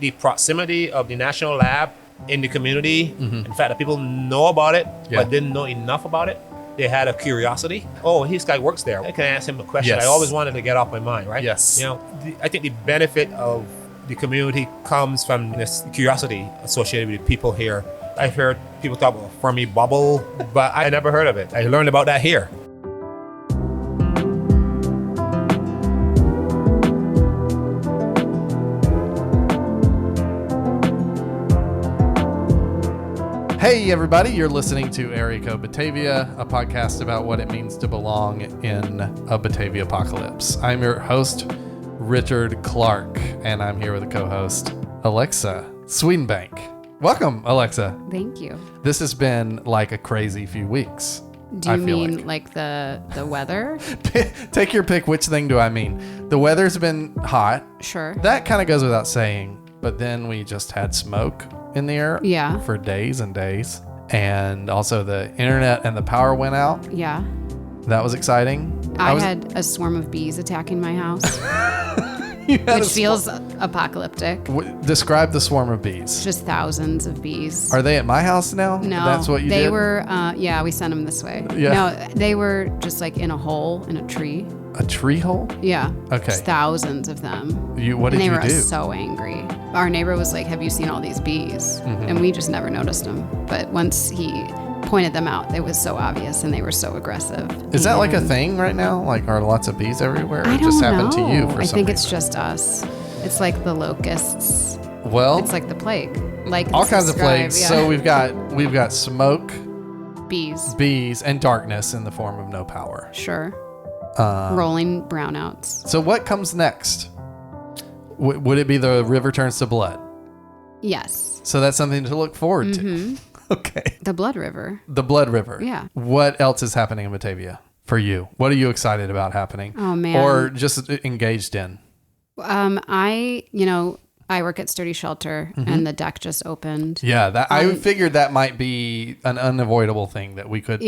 The proximity of the national lab in the community, in fact, the people know about it, but didn't know enough about it. They had a curiosity. Oh, this guy works there. I can ask him a question. Yes. I always wanted to get off my mind, right? Yes. You know, I think the benefit of the community comes from this curiosity associated with people here. I've heard people talk about Fermi bubble, but I never heard of it. I learned about that here. Hey everybody, you're listening to Area Code Batavia, a podcast about what it means to belong in a Batavia apocalypse. I'm your host, Richard Clark, and I'm here with a co-host, Alexa Swedenbank. Welcome, Alexa. Thank you. This has been like a crazy few weeks. Do you mean like the weather? Take your pick. Which thing do I mean? The weather's been hot. Sure. That kind of goes without saying, but then we just had smoke in the air for days and days. And also the internet and the power went out. Yeah. That was exciting. I had a swarm of bees attacking my house, which feels apocalyptic. Describe the swarm of bees. Just thousands of bees. Are they at my house now? No. That's what you did? They were, we sent them this way. Yeah. No, they were just like in a hole in a tree. A tree hole? Yeah. Okay. Just thousands of them. What did you do? And they were so angry. Our neighbor was like, have you seen all these bees? Mm-hmm. And we just never noticed them. But once he pointed them out, it was so obvious and they were so aggressive. Is that like a thing right now? Like, are lots of bees everywhere? I it just happened to you for some reason? I think it's just us. It's like the locusts. Well, it's like the plague. Like all kinds of plagues. Yeah. So we've got smoke, bees, and darkness in the form of no power. Sure. Rolling brownouts. So what comes next? Would it be the river turns to blood? Yes. So that's something to look forward to. Okay. The blood river. The blood river. Yeah. What else is happening in Batavia for you? What are you excited about happening? Oh, man. Or just engaged in? I work at Sturdy Shelter and the deck just opened. Yeah, I figured that might be an unavoidable thing that we could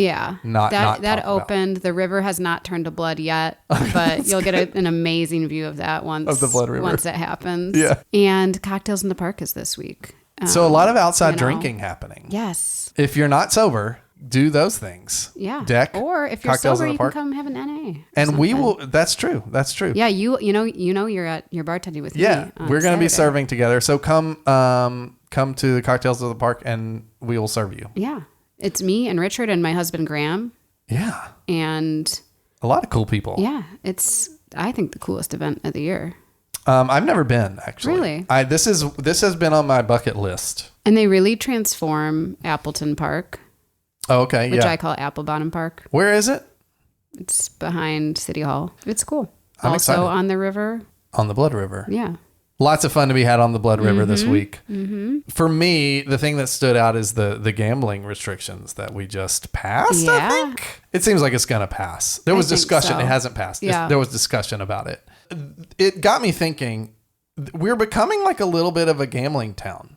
not that opened. The river has not turned to blood yet, but you'll get an amazing view of that once the blood river. Once it happens. Yeah. And Cocktails in the Park is this week. So a lot of outside drinking happening. Yes. If you're not sober, do those things. Yeah. Deck. Or if you're Cocktails sober, in the you park. can come have an NA. And we will. That's true. That's true. Yeah. You know you're bartending with me. Yeah. We're going to be serving together. So come to the Cocktails of the Park and we will serve you. Yeah. It's me and Richard and my husband Graham. Yeah. And a lot of cool people. Yeah. It's, I think, the coolest event of the year. I've never been, actually. Really? This has been on my bucket list. And they really transform Appleton Park. Oh, okay. Which I call Apple Bottom Park. Where is it? It's behind City Hall. It's cool. I'm also excited. on the river. On the Blood River. Yeah. Lots of fun to be had on the Blood River this week. Mm-hmm. For me, the thing that stood out is the gambling restrictions that we just passed, I think. It seems like it's going to pass. There was discussion. So. It hasn't passed. Yeah. There was discussion about it. It got me thinking, we're becoming like a little bit of a gambling town.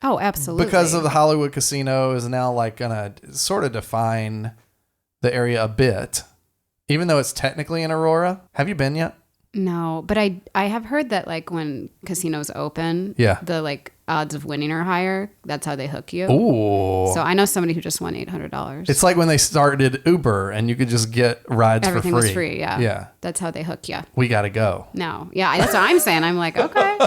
Oh, absolutely. Because of the Hollywood casino is now like going to sort of define the area a bit, even though it's technically in Aurora. Have you been yet? No, but I have heard that like when casinos open, the like odds of winning are higher. That's how they hook you. Ooh. So I know somebody who just won $800. It's like when they started Uber and you could just get rides Everything for free. was free, yeah. Yeah. That's how they hook you. We got to go. No. Yeah, that's what I'm saying. I'm like, okay.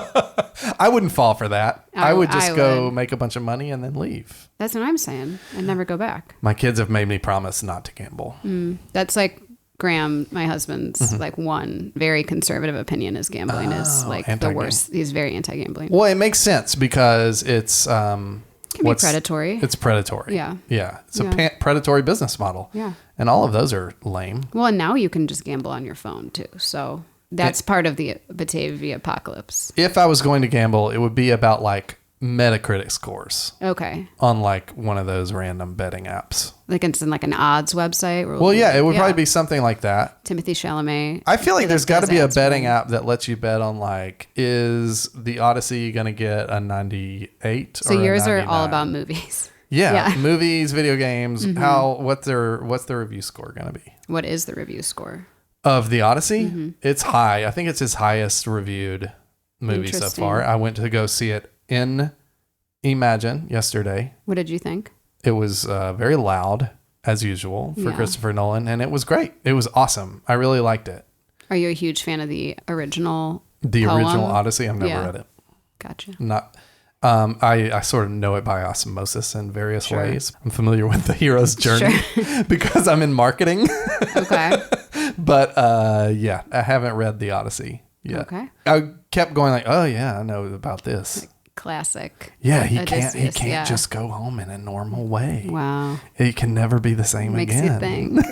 I wouldn't fall for that. I would just go would. make a bunch of money and then leave. That's what I'm saying. I'd never go back. My kids have made me promise not to gamble. That's like Graham, my husband's like one very conservative opinion is gambling is like the worst. He's very anti-gambling. Well, it makes sense because it's can be predatory. It's predatory. Yeah. Yeah. It's a predatory business model. Yeah. And all of those are lame. Well, and now you can just gamble on your phone too. So that's part of the Batavia apocalypse. If I was going to gamble, it would be about like Metacritic scores. Okay. On like one of those random betting apps. Like it's in like an odds website? Well, yeah, it would probably be something like that. Timothy Chalamet. I feel like there's got to be a betting app that lets you bet on like, is the Odyssey going to get a 98 So or yours a 99? are all about movies. Yeah. Movies, video games. Mm-hmm. What's the review score going to be? What is the review score? Of the Odyssey? Mm-hmm. It's high. I think it's his highest reviewed movie so Interesting. far. I went to go see it in Imagine yesterday. What did you think? It was very loud, as usual, for Yeah. Christopher Nolan, and it was great. It was awesome. I really liked it. Are you a huge fan of the original The poem? original Odyssey, I've never Yeah. read it. Gotcha. Not. I sort of know it by osmosis in various Sure. ways. I'm familiar with the hero's journey because I'm in marketing. Okay. But yeah, I haven't read the Odyssey yet. Okay. I kept going like, oh yeah, I know about this. Classic. Yeah, he can't Odysseus, yeah. just go home in a normal way. Wow. He can never be the same Makes again. you think.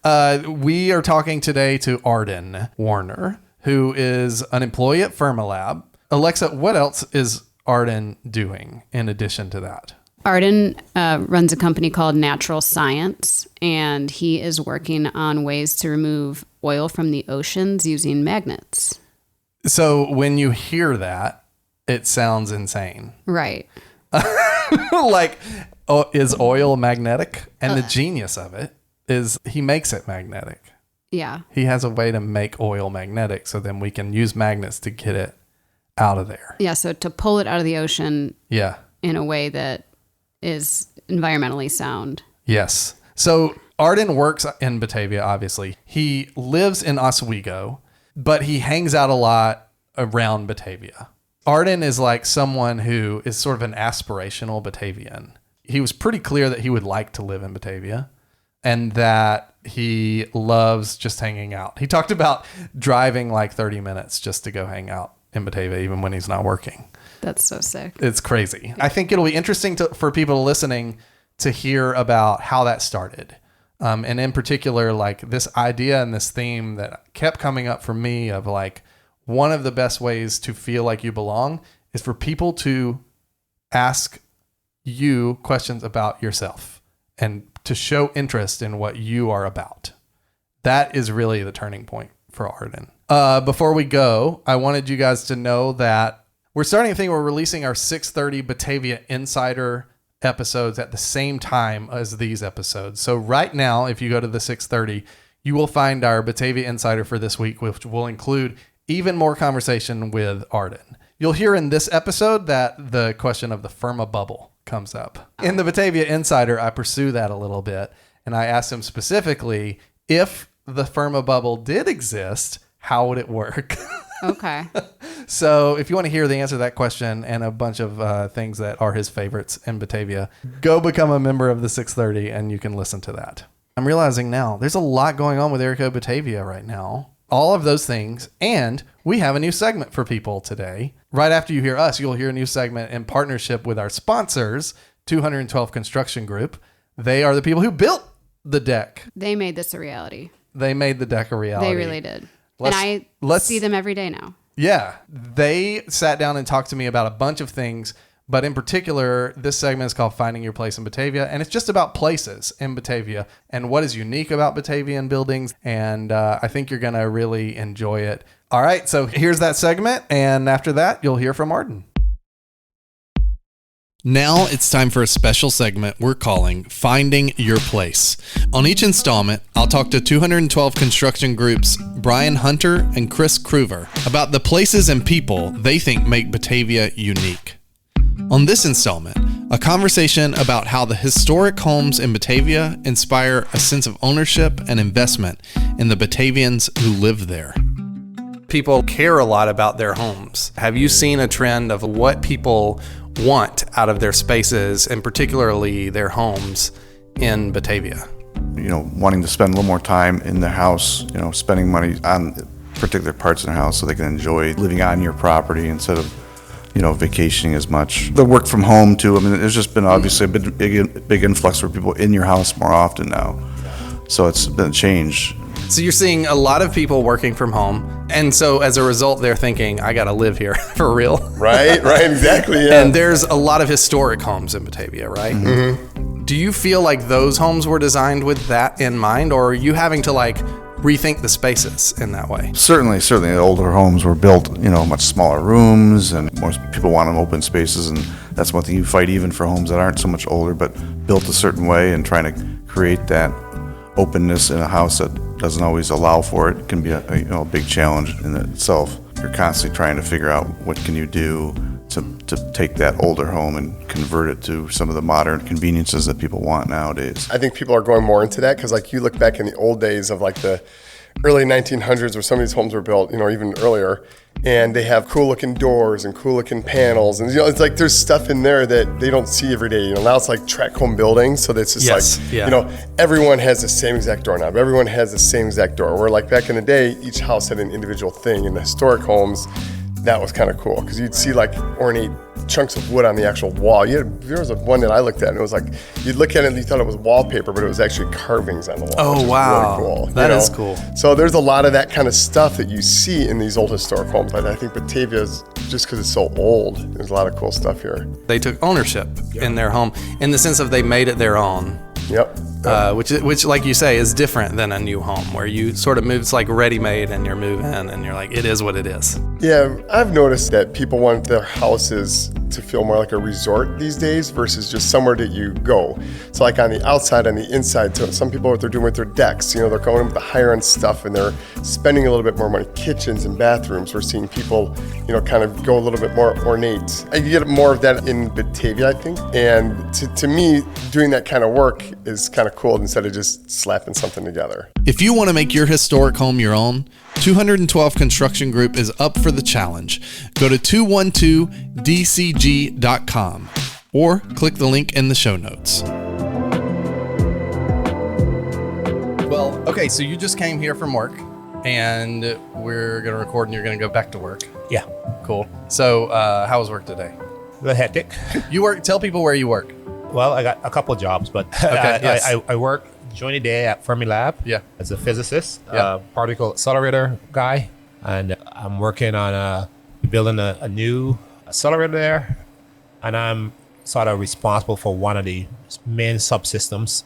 Yeah. We are talking today to Arden Warner, who is an employee at Fermilab. Alexa, what else is Arden doing in addition to that? Arden runs a company called Natural Science, and he is working on ways to remove oil from the oceans using magnets. So when you hear that, it sounds insane. Right. Like, is oil magnetic? And the genius of it is he makes it magnetic. Yeah. He has a way to make oil magnetic, so then we can use magnets to get it out of there. Yeah. So to pull it out of the ocean Yeah. in a way that is environmentally sound. Yes. So Arden works in Batavia, obviously. He lives in Oswego, but he hangs out a lot around Batavia. Arden is like someone who is sort of an aspirational Batavian. He was pretty clear that he would like to live in Batavia and that he loves just hanging out. He talked about driving like 30 minutes just to go hang out in Batavia, even when he's not working. That's so sick. It's crazy. I think it'll be interesting for people listening to hear about how that started. And in particular, like this idea and this theme that kept coming up for me of like, one of the best ways to feel like you belong is for people to ask you questions about yourself and to show interest in what you are about. That is really the turning point for Arden. Before we go, I wanted you guys to know that we're starting a thing where we're releasing our 6:30 Batavia Insider episodes at the same time as these episodes. So right now, if you go to the 6:30, you will find our Batavia Insider for this week, which will include even more conversation with Arden. You'll hear in this episode that the question of the Ferma bubble comes up. In the Batavia Insider, I pursue that a little bit, and I asked him specifically, if the Ferma bubble did exist, how would it work? Okay. So if you want to hear the answer to that question and a bunch of things that are his favorites in Batavia, go become a member of the 6:30 and you can listen to that. I'm realizing now there's a lot going on with Erico Batavia right now. All of those things. And we have a new segment for people today. Right after you hear us, you'll hear a new segment in partnership with our sponsors, 212 Construction Group. They are the people who built the deck. They made this a reality. They made the deck a reality. They really did. Let's- and I let's- see them every day now. Yeah, they sat down and talked to me about a bunch of things, but in particular, this segment is called Finding Your Place in Batavia, and it's just about places in Batavia and what is unique about Batavian buildings, and I think you're going to really enjoy it. All right, so here's that segment, and after that, you'll hear from Arden. Now it's time for a special segment we're calling Finding Your Place. On each installment, I'll talk to 212 Construction Group's Brian Hunter and Chris Kruver about the places and people they think make Batavia unique. On this installment, a conversation about how the historic homes in Batavia inspire a sense of ownership and investment in the Batavians who live there. People care a lot about their homes. Have you seen a trend of what people want out of their spaces, and particularly their homes in Batavia? You know, wanting to spend a little more time in the house, you know, spending money on particular parts of the house so they can enjoy living on your property instead of, you know, vacationing as much. The work from home too. I mean, there's just been obviously a big influx for people in your house more often now. So it's been a change. So you're seeing a lot of people working from home, and so as a result, they're thinking, I gotta live here for real. Right, exactly, yeah. And there's a lot of historic homes in Batavia, right? Mm-hmm. Do you feel like those homes were designed with that in mind, or are you having to like rethink the spaces in that way? Certainly, the older homes were built, you know, much smaller rooms, and most people want them open spaces, and that's one thing you fight even for homes that aren't so much older, but built a certain way, and trying to create that openness in a house that doesn't always allow for it can be a big challenge in itself. you're constantly trying to figure out what can you do to take that older home and convert it to some of the modern conveniences that people want nowadays. I think people are going more into that because, like, you look back in the old days of like the early 1900s where some of these homes were built, even earlier, and they have cool looking doors and cool looking panels, and it's like there's stuff in there that they don't see every day. Now it's like tract home buildings, so that's just everyone has the same exact doorknob, everyone has the same exact door. Where like back in the day, each house had an individual thing. In the historic homes, that was kind of cool because you'd see like ornate chunks of wood on the actual wall. There was one that I looked at and it was like, you'd look at it and you thought it was wallpaper, but it was actually carvings on the wall. Oh, wow. Really cool. That is cool. So there's a lot of that kind of stuff that you see in these old historic homes. But I think Batavia is, just because it's so old, there's a lot of cool stuff here. They took ownership in their home in the sense of they made it their own. Yep. Which, like you say, is different than a new home where you sort of move. It's like ready-made, and you're moving, and you're like, it is what it is. Yeah, I've noticed that people want their houses to feel more like a resort these days versus just somewhere that you go. So like on the outside, on the inside, so some people, what they're doing with their decks, they're going with the higher end stuff and they're spending a little bit more money. Kitchens and bathrooms, we're seeing people, kind of go a little bit more ornate. You get more of that in Batavia, I think. And to me, doing that kind of work is kind of cool instead of just slapping something together. If you want to make your historic home your own, 212 Construction Group is up for the challenge. Go to 212dcg.com or click the link in the show notes. Well, okay, so you just came here from work and we're going to record and you're going to go back to work. Yeah. Cool. So how was work today? A little hectic. Tell people where you work. Well, I got a couple of jobs, but Okay, I work during the day at Fermilab as a physicist, particle accelerator guy. And I'm working on building a new accelerator there. And I'm sort of responsible for one of the main subsystems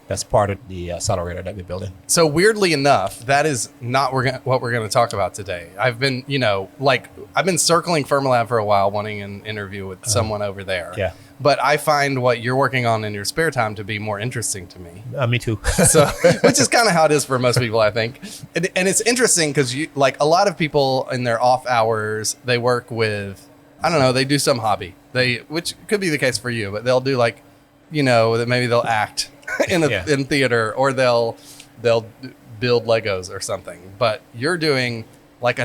that's part of the accelerator that we're building. So weirdly enough, that is not what we're going to talk about today. I've been, I've been circling Fermilab for a while, wanting an interview with someone over there. Yeah. But I find what you're working on in your spare time to be more interesting to me. Me too. So, which is kind of how it is for most people, I think. And it's interesting because a lot of people in their off hours, they work with, I don't know, they do some hobby. Which could be the case for you, but they'll do that maybe they'll act in theater, or they'll build Legos or something. But you're doing like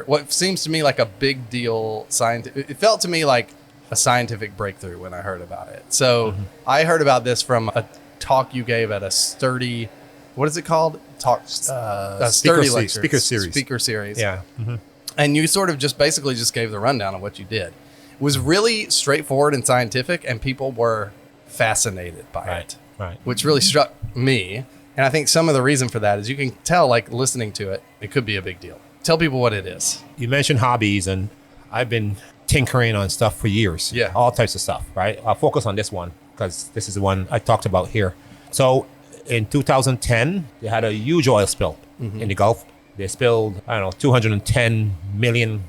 what seems to me like a big deal it felt to me like a scientific breakthrough when I heard about it. So I heard about this from a talk you gave at a Sturdy, what is it called? Sturdy lecture. Speaker series. Yeah. Mm-hmm. And you sort of basically gave the rundown of what you did. It was really straightforward and scientific, and people were fascinated by it. Right. Which really struck me. And I think some of the reason for that is you can tell, listening to it, it could be a big deal. Tell people what it is. You mentioned hobbies, and I've been tinkering on stuff for years. Yeah. All types of stuff, right? I'll focus on this one because this is the one I talked about here. So in 2010, they had a huge oil spill in the Gulf. They spilled, 210 million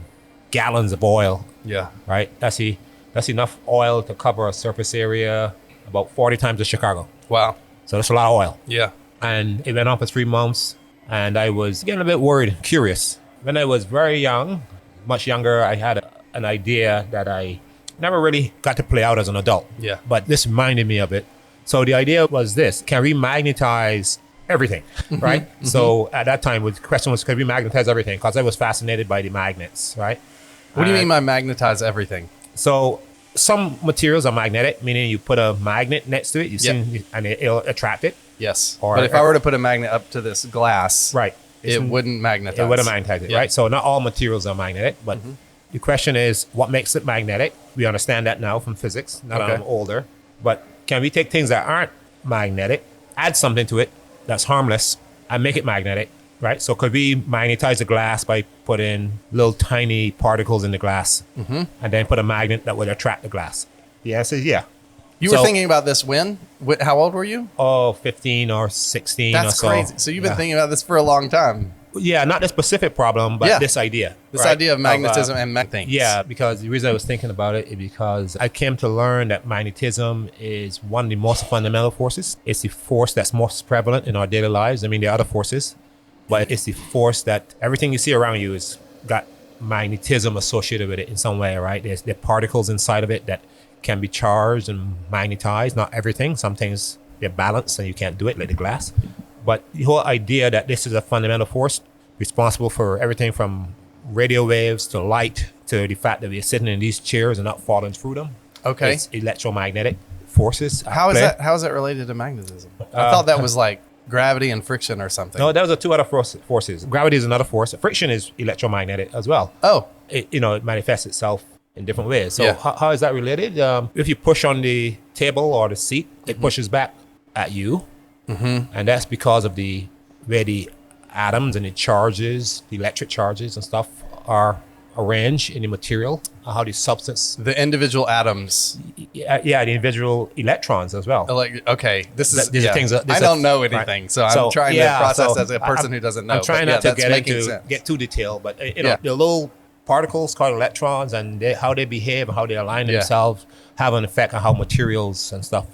gallons of oil. Yeah. Right? That's enough oil to cover a surface area about 40 times of Chicago. Wow. So that's a lot of oil. Yeah. And it went on for 3 months, and I was getting a bit worried, curious. When I was very young, much younger, I had an idea that I never really got to play out as an adult. Yeah. But this reminded me of it. So the idea was this: can we magnetize everything, right? So at that time, the question was, can we magnetize everything? Because I was fascinated by the magnets, right? What do you mean by magnetize everything? So some materials are magnetic, meaning you put a magnet next to it, and it'll attract it. Yes. But if I were to put a magnet up to this glass, right, it wouldn't magnetize. It wouldn't magnetize it, right? So not all materials are magnetic, but the question is, what makes it magnetic? We understand that now from physics. Now that I'm older. But can we take things that aren't magnetic, add something to it that's harmless, and make it magnetic, right? So could we magnetize the glass by putting little tiny particles in the glass and then put a magnet that would attract the glass? The answer is yeah. You were thinking about this when? How old were you? 15 or 16 That's or so. crazy. So you've been thinking about this for a long time. Yeah, not the specific problem, but this idea. This idea of magnetism and things. Yeah, because the reason I was thinking about it is because I came to learn that magnetism is one of the most fundamental forces. It's the force that's most prevalent in our daily lives. I mean, there are other forces, but it's the force that everything you see around you has got magnetism associated with it in some way, right? There are particles inside of it that can be charged and magnetized. Not everything. Some things they're balanced and you can't do it, like the glass. But the whole idea that this is a fundamental force responsible for everything from radio waves to light to the fact that we're sitting in these chairs and not falling through them. Okay. It's electromagnetic forces. How is that related to magnetism? I thought that was like gravity and friction or something. No, those are two other forces. Gravity is another force. Friction is electromagnetic as well. Oh. It manifests itself in different ways. So Yeah. how is that related? If you push on the table or the seat, it pushes back at you. And that's because of the way the atoms and the charges, the electric charges and stuff are arranged in the material, how the substance, The individual atoms. the individual electrons as well. Okay, These are things that- I don't know anything, so I'm trying to process as a person who doesn't know. I'm trying but not to that's making sense. get too detailed, but Yeah. the little particles called electrons and how they behave and how they align themselves have an effect on how materials and stuff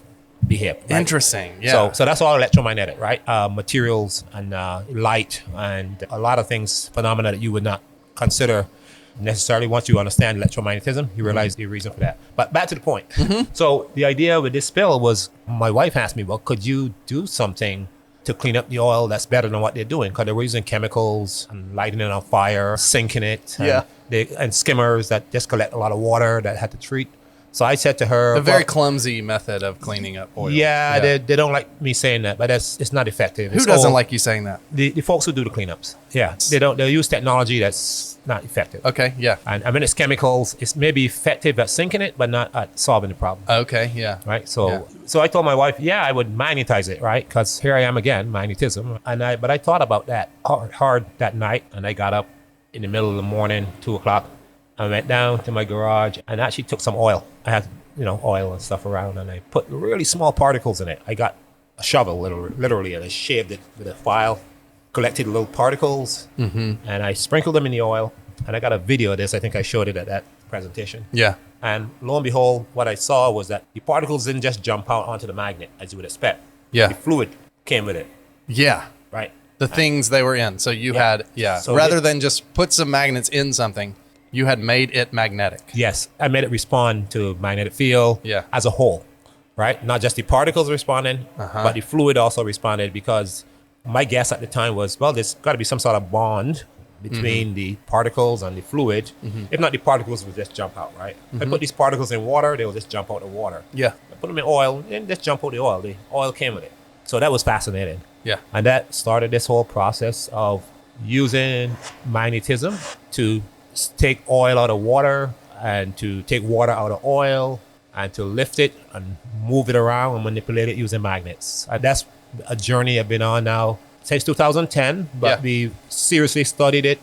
behave. Right? Interesting. Yeah. So that's all electromagnetic, right? Materials and light and a lot of things, phenomena that you would not consider necessarily. Once you understand electromagnetism, you realize the reason for that. But back to the point. So the idea with this spill was my wife asked me, well, could you do something to clean up the oil that's better than what they're doing? Because they were using chemicals and lighting it on fire, sinking it, and skimmers that just collect a lot of water that had to treat. So I said to her, a very clumsy method of cleaning up oil. They don't like me saying that, but it's not effective. Who It's doesn't all- like you saying that? the folks who do the cleanups? Yeah, they'll use technology that's not effective. Okay. Yeah. And I mean, it's chemicals. It's maybe effective at sinking it, but not at solving the problem. Okay. Yeah. Right. So I told my wife, I would magnetize it, right? Because here I am again, magnetism. But I thought about that hard that night, and I got up in the middle of the morning, 2:00. I went down to my garage and actually took some oil. I had, oil and stuff around, and I put really small particles in it. I got a shovel, literally, and I shaved it with a file, collected little particles, and I sprinkled them in the oil. And I got a video of this. I think I showed it at that presentation. Yeah. And lo and behold, what I saw was that the particles didn't just jump out onto the magnet as you would expect. Yeah. The fluid came with it, Yeah. right? The things they were in. So you had, So rather it- than just put some magnets in something, you had made it magnetic. Yes, I made it respond to magnetic field as a whole, right? Not just the particles responding, but the fluid also responded, because my guess at the time was, well, there's got to be some sort of bond between the particles and the fluid. If not, the particles would just jump out, right? If I put these particles in water, they will just jump out the water. Yeah. I put them in oil, and just jump out the oil. The oil came with it. So that was fascinating. Yeah. And that started this whole process of using magnetism to take oil out of water and to take water out of oil and to lift it and move it around and manipulate it using magnets. And that's a journey I've been on now since 2010, but we seriously studied it,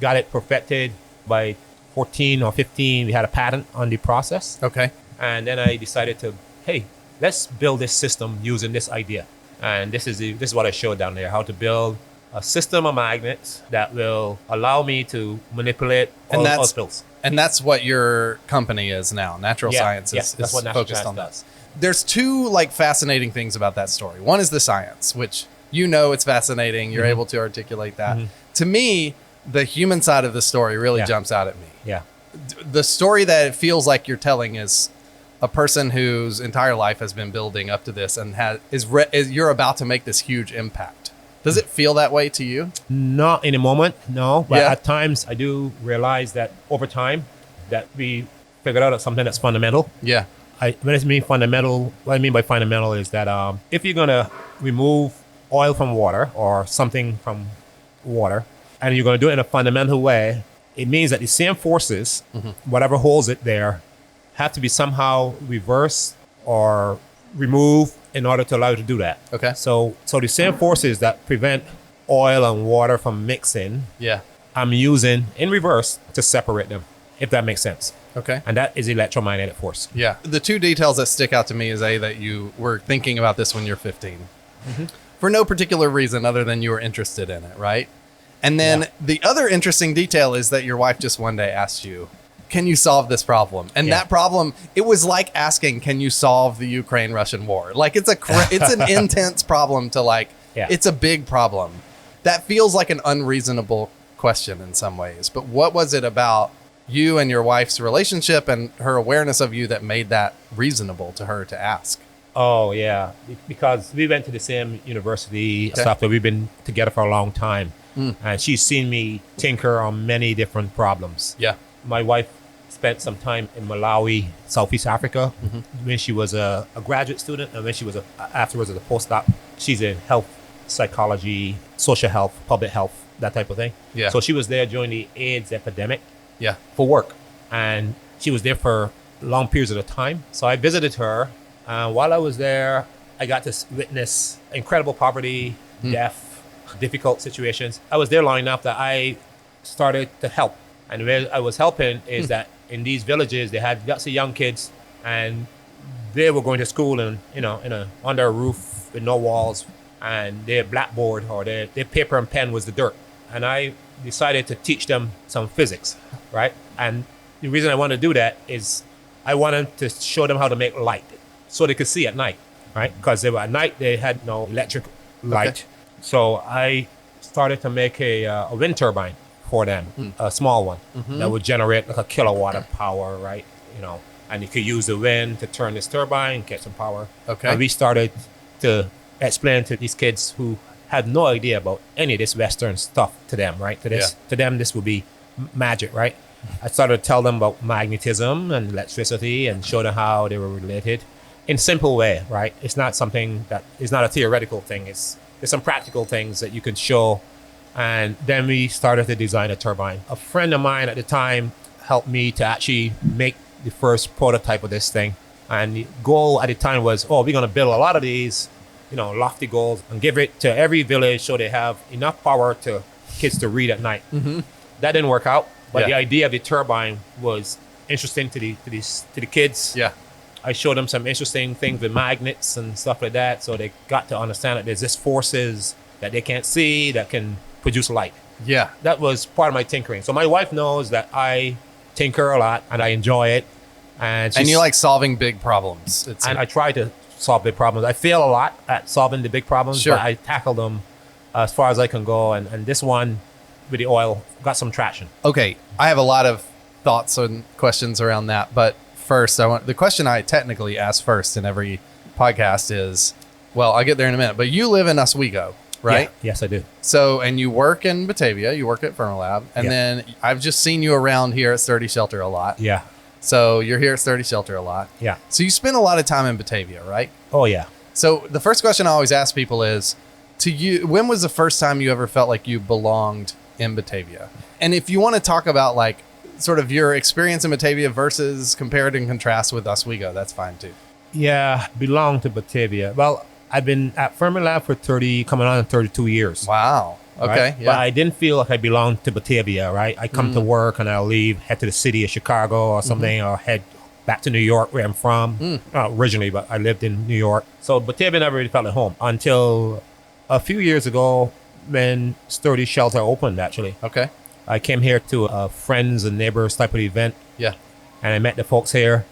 got it perfected by 14 or 15. We had a patent on the process. Okay. And then I decided to, hey, let's build this system using this idea. And this is what I showed down there, how to build a system of magnets that will allow me to manipulate oil spills. And that's what your company is now. Natural Science is that's what Natural focused Science on that. does. There's two fascinating things about that story. One is the science, which it's fascinating. You're able to articulate that. To me, the human side of the story really jumps out at me. Yeah. The story that it feels like you're telling is a person whose entire life has been building up to this and you're about to make this huge impact. Does it feel that way to you? Not in a moment, no. But at times I do realize that over time that we figured out something that's fundamental. Yeah. When I mean fundamental, what I mean by fundamental is that if you're going to remove oil from water or something from water, and you're going to do it in a fundamental way, it means that the same forces, whatever holds it there, have to be somehow reversed or removed in order to allow you to do that. Okay. So the same forces that prevent oil and water from mixing, I'm using in reverse to separate them, if that makes sense. Okay. And that is electromagnetic force. Yeah. The two details that stick out to me is that you were thinking about this when you're 15 for no particular reason other than you were interested in it, right? And then the other interesting detail is that your wife just one day asked you, can you solve this problem? And that problem, it was like asking, can you solve the Ukraine-Russian war? Like it's an intense problem to it's a big problem. That feels like an unreasonable question in some ways, but what was it about you and your wife's relationship and her awareness of you that made that reasonable to her to ask? Oh yeah, because we went to the same university, stuff that we've been together for a long time, and she's seen me tinker on many different problems. Yeah. My wife spent some time in Malawi, Southeast Africa, when she was a graduate student, and when she was afterwards as a postdoc. She's in health psychology, social health, public health, that type of thing. Yeah. So she was there during the AIDS epidemic. Yeah. For work, and she was there for long periods of time. So I visited her. While I was there, I got to witness incredible poverty, death, difficult situations. I was there long enough that I started to help. And where I was helping is that in these villages, they had lots of young kids, and they were going to school under a roof with no walls, and their blackboard or their paper and pen was the dirt. And I decided to teach them some physics, right? And the reason I wanted to do that is I wanted to show them how to make light, so they could see at night, right? Because at night they had no electric light. Okay. So I started to make a wind turbine for them, a small one that would generate like a kilowatt of power, right? And you could use the wind to turn this turbine, get some power. Okay. And we started to explain to these kids who had no idea about any of this Western stuff to them, right? To them, this would be magic, right? I started to tell them about magnetism and electricity and show them how they were related in simple way, right? It's not something that is not a theoretical thing. There's some practical things that you can show. And then we started to design a turbine. A friend of mine at the time helped me to actually make the first prototype of this thing. And the goal at the time was, we're going to build a lot of these, lofty goals and give it to every village so they have enough power to kids to read at night. That didn't work out, but the idea of the turbine was interesting to the kids. Yeah. I showed them some interesting things with magnets and stuff like that, so they got to understand that there's this forces that they can't see that can produce light. Yeah. That was part of my tinkering. So my wife knows that I tinker a lot and I enjoy it. And you like solving big problems. And I try to solve big problems. I fail a lot at solving the big problems, Sure. but I tackle them as far as I can go. And this one with the oil got some traction. Okay, I have a lot of thoughts and questions around that, but first, the question I technically ask first in every podcast is, well, I'll get there in a minute, but you live in Oswego, right? Yeah. Yes, I do. So, and you work in Batavia, you work at Fermilab, and then I've just seen you around here at Sturdy Shelter a lot. Yeah. So you're here at Sturdy Shelter a lot. Yeah. So you spend a lot of time in Batavia, right? Oh, yeah. So the first question I always ask people is, to you, when was the first time you ever felt like you belonged in Batavia? And if you want to talk about like sort of your experience in Batavia versus compared and contrast with Oswego, that's fine too. Yeah, belong to Batavia. Well, I've been at Fermilab for 32 years. Wow. Okay. Right? Yeah. But I didn't feel like I belonged to Batavia, right? I come to work and I'll leave, head to the city of Chicago or something, or head back to New York, where I'm from. Not originally, but I lived in New York. So Batavia never really felt at home until a few years ago when Sturdy Shelter opened, actually. Okay. I came here to a friends and neighbors type of event, Yeah. and I met the folks here,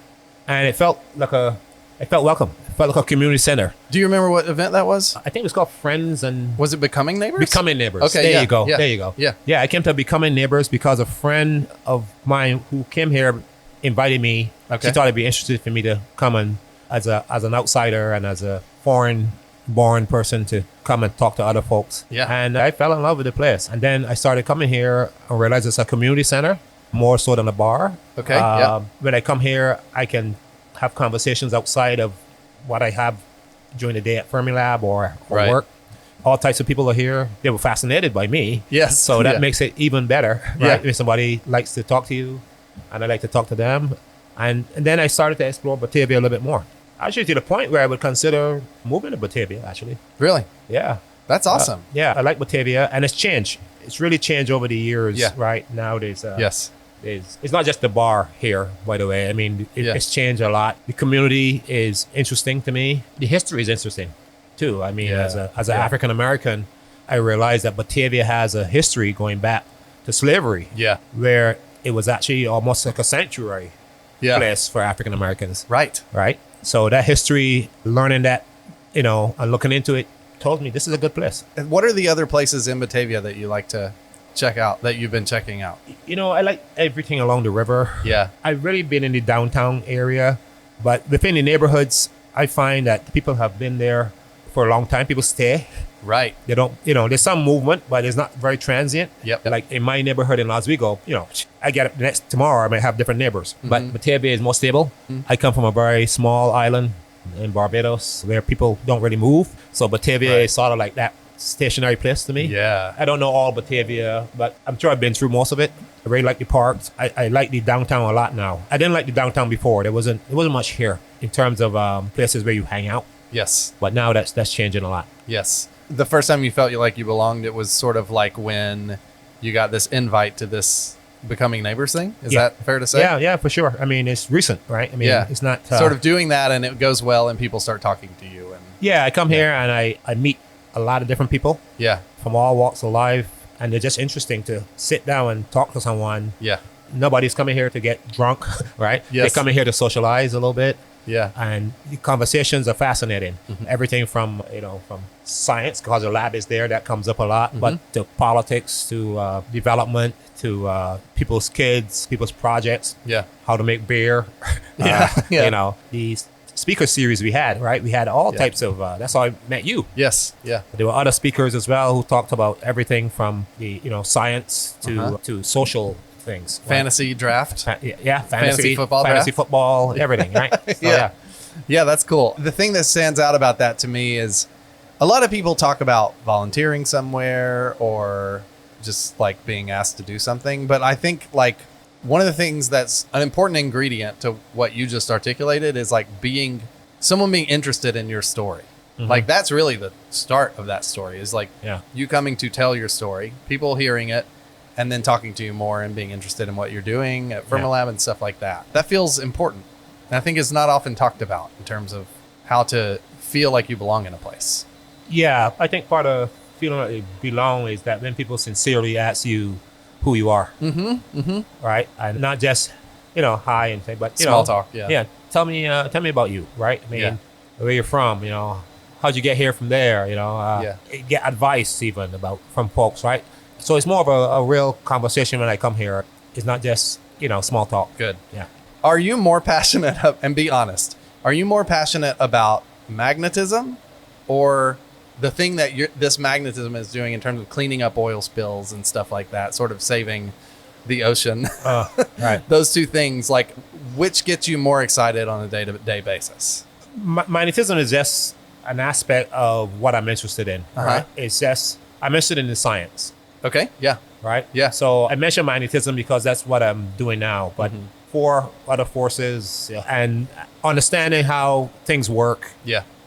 and it felt welcome. It felt like a community center. Do you remember what event that was? I think it was called Friends and Was it Becoming Neighbors? Becoming Neighbors. Okay. There yeah, you go. Yeah, There you go. Yeah. Yeah, I came to Becoming Neighbors because a friend of mine who came here invited me. Okay. She thought it'd be interested for me to come and as an outsider and as a foreign-born person to come and talk to other folks. Yeah. And I fell in love with the place. And then I started coming here and realized it's a community center, more so than a bar. Okay, yeah. When I come here, I can have conversations outside of what I have during the day at Fermilab or Right. work. All types of people are here. They were fascinated by me. Yes. So that Yeah. makes it even better, Yeah. right? If somebody likes to talk to you and I like to talk to them. And then I started to explore Batavia a little bit more. Actually, to the point where I would consider moving to Batavia, actually. Really? Yeah. That's awesome. Yeah, I like Batavia. And it's changed. It's really changed over the years, Yeah. right? Now there's... Yes. It's not just the bar here, by the way. I mean, Yeah. it's changed a lot. The community is interesting to me. The history is interesting, too. I mean, Yeah. as an African American, I realized that Batavia has a history going back to slavery, Yeah. where it was actually almost like a sanctuary Yeah. place for African Americans, Right. right? So that history, learning that, and looking into it, told me this is a good place. And what are the other places in Batavia that you like to check out that you've been checking out? You know, I like everything along the river. Yeah. I've really been in the downtown area, but within the neighborhoods, I find that people have been there for a long time. People stay. Right. They don't, there's some movement, but it's not very transient. Yep. Like in my neighborhood in Oswego, I get up tomorrow, I might have different neighbors. But Batavia is more stable. I come from a very small island in Barbados where people don't really move. So Batavia is sort of like that stationary place to me. Yeah. I don't know all Batavia, but I'm sure I've been through most of it. I really like the parks. I like the downtown a lot now. I didn't like the downtown before. There wasn't much here in terms of places where you hang out. Yes. But now that's changing a lot. Yes. The first time you felt like you belonged, it was sort of like when you got this invite to this Becoming Neighbors thing. Is that fair to say? Yeah, for sure. I mean, it's recent, right? I mean, it's not... sort of doing that and it goes well and people start talking to you. And Yeah, I come here and I meet a lot of different people yeah. from all walks of life. And they're just interesting to sit down and talk to someone. Yeah. Nobody's coming here to get drunk, right? Yes. They're coming here to socialize a little bit. Yeah. And the conversations are fascinating. Everything from from science, because the lab is there, that comes up a lot, but to politics, to development, to people's kids, people's projects. Yeah. How to make beer. Yeah. These speaker series we had, right? We had all types of. That's how I met you. Yes. Yeah. There were other speakers as well who talked about everything from the science to social things. Fantasy draft. Fantasy football fantasy draft? football, everything, right? So, Yeah, that's cool. The thing that stands out about that to me is a lot of people talk about volunteering somewhere or just like being asked to do something. But I think like one of the things that's an important ingredient to what you just articulated is like someone being interested in your story. Like that's really the start of that story is like you coming to tell your story, people hearing it, and then talking to you more and being interested in what you're doing at Fermilab and stuff like that. That feels important. And I think it's not often talked about in terms of how to feel like you belong in a place. Yeah, I think part of feeling like you belong is that when people sincerely ask you who you are, right, and not just hi and say, but Small talk, yeah. Tell me about you, right? I mean, where you're from, how'd you get here from there, get advice even from folks, right? So it's more of a real conversation when I come here. It's not just small talk. Good. Yeah. Are you more passionate, and be honest, are you more passionate about magnetism or the thing that this magnetism is doing in terms of cleaning up oil spills and stuff like that, sort of saving the ocean? Right. Those two things, like which gets you more excited on a day-to-day basis? Magnetism is just an aspect of what I'm interested in. Right? It's just, I'm interested in the science. Okay. Yeah. Right? Yeah. So I mention magnetism because that's what I'm doing now. But for other forces and understanding how things work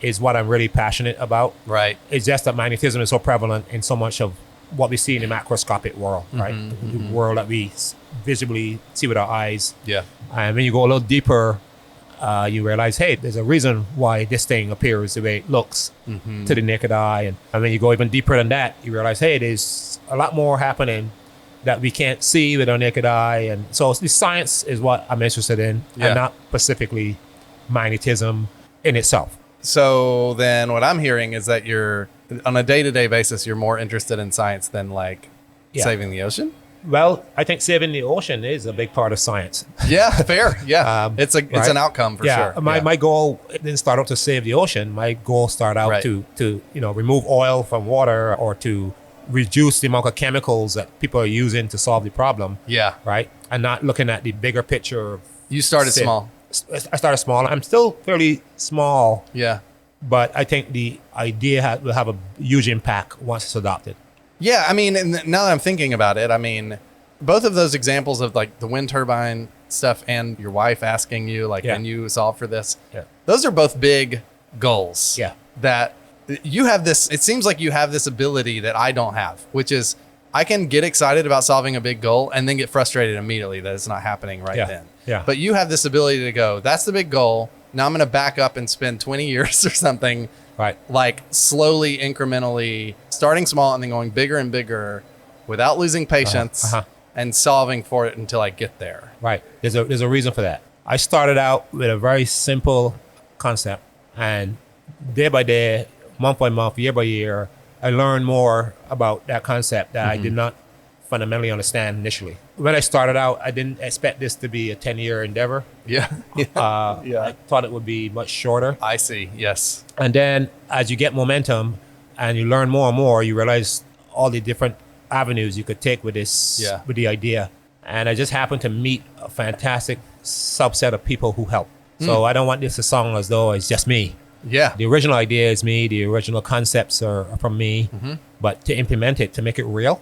is what I'm really passionate about. Right. It's just that magnetism is so prevalent in so much of what we see in the macroscopic world, right? The world that we visibly see with our eyes. Yeah. And when you go a little deeper, you realize, hey, there's a reason why this thing appears the way it looks to the naked eye. And when you go even deeper than that, you realize, hey, there's a lot more happening that we can't see with our naked eye. And so the science is what I'm interested in, and not specifically magnetism in itself. So then what I'm hearing is that you're, on a day-to-day basis, you're more interested in science than like saving the ocean? Well, I think saving the ocean is a big part of science. Yeah, fair. Yeah. It's an outcome for sure. My goal didn't start out to save the ocean. My goal started out to remove oil from water or to reduce the amount of chemicals that people are using to solve the problem. Yeah. Right? And not looking at the bigger picture. You started small. I started small. I'm still fairly small. Yeah. But I think the idea will have a huge impact once it's adopted. Yeah, I mean, and now that I'm thinking about it, I mean, both of those examples of like the wind turbine stuff and your wife asking you, like, can you solve for this? Yeah. Those are both big goals. Yeah. That you have this, it seems like you have this ability that I don't have, which is I can get excited about solving a big goal and then get frustrated immediately that it's not happening then. Yeah. But you have this ability to go, that's the big goal. Now I'm going to back up and spend 20 years or something. Right. Like slowly, incrementally, starting small and then going bigger and bigger without losing patience and solving for it until I get there. Right. There's a reason for that. I started out with a very simple concept, and day by day, month by month, year by year, I learned more about that concept that I did not fundamentally understand initially. When I started out, I didn't expect this to be a 10-year endeavor. Yeah. I thought it would be much shorter. I see. Yes. And then as you get momentum and you learn more and more, you realize all the different avenues you could take with this, with the idea. And I just happened to meet a fantastic subset of people who help. So I don't want this to sound as though it's just me. Yeah. The original idea is me. The original concepts are from me. But to implement it, to make it real,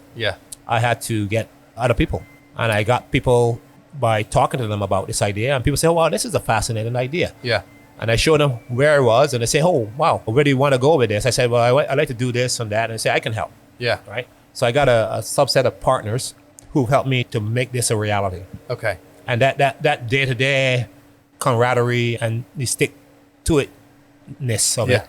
I had to get other people. And I got people by talking to them about this idea. And people say, oh, wow, this is a fascinating idea. Yeah. And I showed them where it was. And they say, oh, wow, where do you want to go with this? I said, well, I like to do this and that. And they say, I can help. Yeah. Right. So I got a subset of partners who helped me to make this a reality. Okay. And that day-to-day camaraderie and the stick-to-itness of it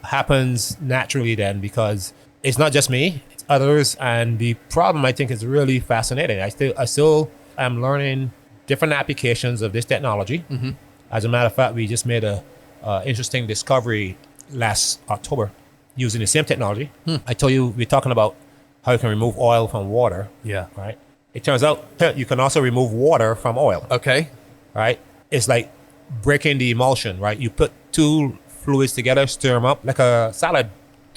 happens naturally then, because it's not just me, it's others. And the problem, I think, is really fascinating. I still am learning different applications of this technology. As a matter of fact, we just made a interesting discovery last October using the same technology. I told you we're talking about how you can remove oil from water. Yeah. Right. It turns out you can also remove water from oil. Okay. Right. It's like breaking the emulsion. Right. You put two fluids together, stir them up like a salad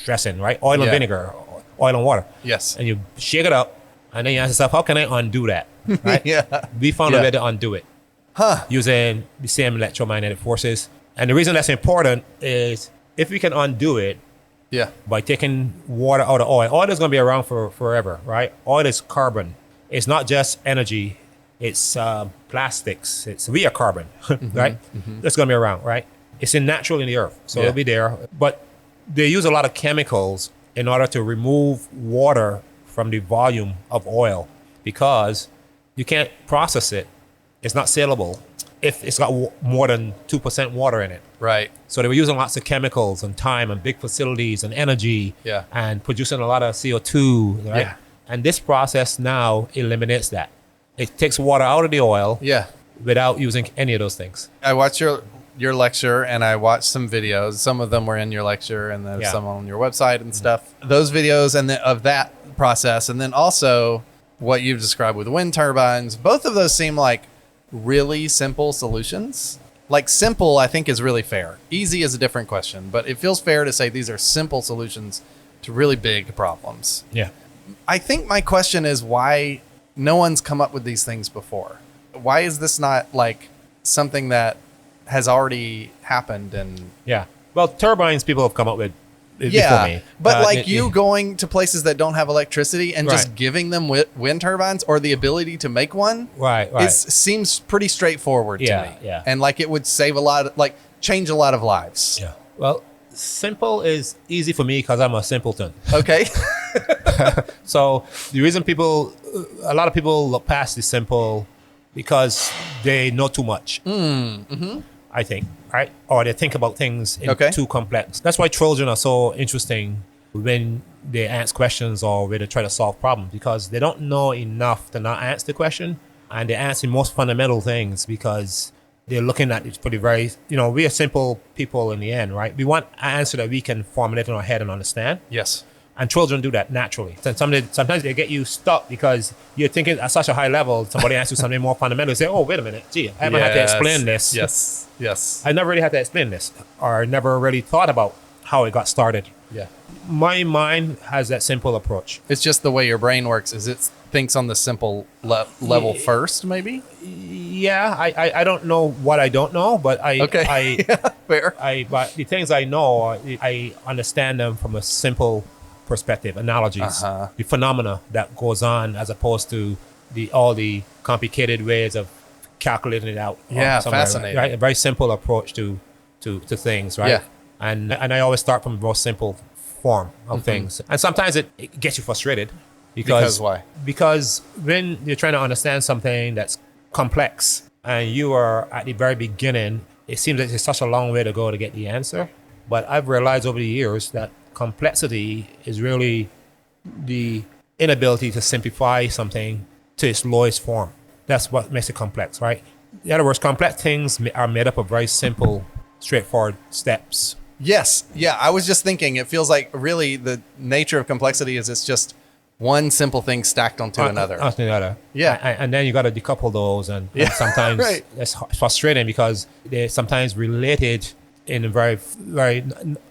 dressing. Right. Oil and vinegar, oil and water. Yes. And you shake it up, and then you ask yourself, how can I undo that? Right. We found a way to undo it. Using the same electromagnetic forces. And the reason that's important is if we can undo it by taking water out of oil is going to be around for forever, right? Oil is carbon. It's not just energy. It's plastics. We are carbon, right? That's going to be around, right? It's natural in the earth, so it'll be there. But they use a lot of chemicals in order to remove water from the volume of oil, because you can't process it. It's not saleable if it's got more than 2% water in it. Right. So they were using lots of chemicals and time and big facilities and energy and producing a lot of CO2. Right? Yeah. And this process now eliminates that. It takes water out of the oil without using any of those things. I watched your lecture, and I watched some videos. Some of them were in your lecture, and then some on your website and stuff. Those videos and of that process, and then also what you've described with wind turbines, both of those seem like really simple solutions. Like simple, I think, is really fair. Easy is a different question, but it feels fair to say these are simple solutions to really big problems. Yeah. I think my question is why no one's come up with these things before. Why is this not like something that has already happened? And well, turbines people have come up with before me. But you going to places that don't have electricity and just giving them wind turbines or the ability to make one, seems pretty straightforward to me. Yeah. And like it would save change a lot of lives. Yeah. Well, simple is easy for me because I'm a simpleton. Okay. So the reason a lot of people look past the simple because they know too much. I think, right? Or they think about things too complex. That's why children are so interesting when they ask questions or when they try to solve problems, because they don't know enough to not answer the question, and they answer the most fundamental things because they're looking at it for the very, we are simple people in the end, right? We want an answer that we can formulate in our head and understand. Yes. And children do that naturally. Sometimes they get you stuck because you're thinking at such a high level, somebody asks you something more fundamental. You say, oh, wait a minute. Gee, I haven't had to explain this. Yes. I never really had to explain this, or I never really thought about how it got started. Yeah. My mind has that simple approach. It's just the way your brain works. Is it thinks on the simple level first, maybe? Yeah. I don't know what I don't know, but fair. But the things I know, I understand them from a simple perspective, analogies, the phenomena that goes on, as opposed to all the complicated ways of calculating it out. Yeah, fascinating. Right? A very simple approach to things, right? Yeah. And I always start from the most simple form of things. And sometimes it gets you frustrated. Because why? Because when you're trying to understand something that's complex and you are at the very beginning, it seems like it's such a long way to go to get the answer. But I've realized over the years that complexity is really the inability to simplify something to its lowest form. That's what makes it complex, right? In other words, complex things are made up of very simple, straightforward steps. Yes. Yeah. I was just thinking, it feels like really the nature of complexity is it's just one simple thing stacked onto another. Onto another. Yeah. And then you got to decouple those. And sometimes Right. it's frustrating because they're sometimes related in very, very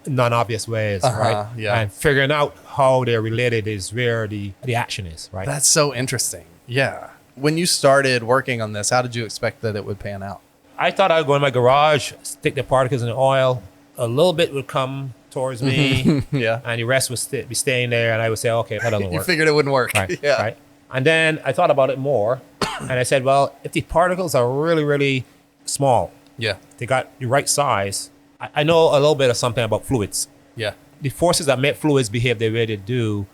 non-obvious ways, right? Yeah. And figuring out how they're related is where the action is, right? That's so interesting. Yeah. When you started working on this, how did you expect that it would pan out? I thought I would go in my garage, stick the particles in the oil. A little bit would come towards me, Yeah. and the rest would be staying there. And I would say, okay, that doesn't You work. figured it wouldn't work. Right, Yeah. right. And then I thought about it more, and I said, well, if the particles are really, really small, Yeah. they got the right size. I know a little bit of something about fluids. Yeah. The forces that make fluids behave the way they do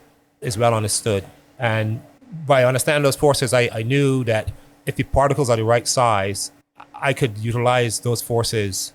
is well understood. And by understanding those forces, I knew that if the particles are the right size, I could utilize those forces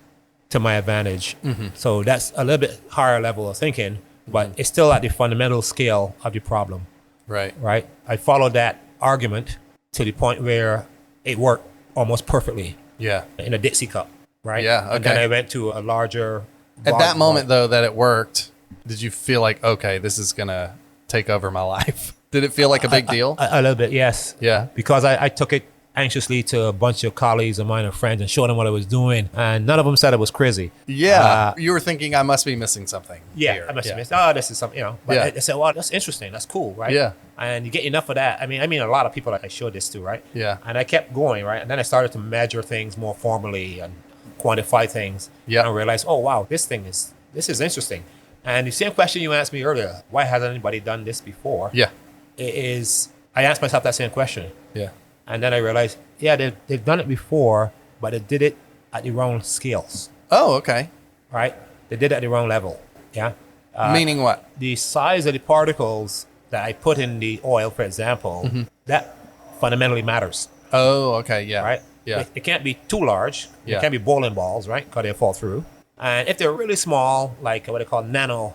to my advantage. So that's a little bit higher level of thinking, but it's still at the fundamental scale of the problem, Right. right? I followed that argument to the point where it worked almost perfectly Yeah. in a Dixie cup, right? Yeah, And then okay. I went to a larger... At that moment, though, that it worked, did you feel like, okay, this is going to take over my life? Did it feel like a big deal? A little bit, yes. Yeah. Because I took it anxiously to a bunch of colleagues of mine and friends and showed them what I was doing. And none of them said it was crazy. Yeah. You were thinking, I must be missing something. Yeah, here. I must have missed. Oh, this is something, But Yeah. I said, well, that's interesting. That's cool, right? Yeah. And you get enough of that. I mean, a lot of people I showed this to, right? Yeah. And I kept going, right? And then I started to measure things more formally and quantify things. Yeah. And I realized, oh, wow, this is interesting. And the same question you asked me earlier, why hasn't anybody done this before? Yeah. I asked myself that same question. Yeah. And then I realized, they've done it before, but they did it at the wrong scales, Oh, okay. right? They did it at the wrong level. Yeah. Meaning what? The size of the particles that I put in the oil, for example, that fundamentally matters, Oh, okay. Yeah. right? Yeah. It can't be too large. Yeah. It can't be bowling balls, right? Because they'll fall through. And if they're really small, like what they call nano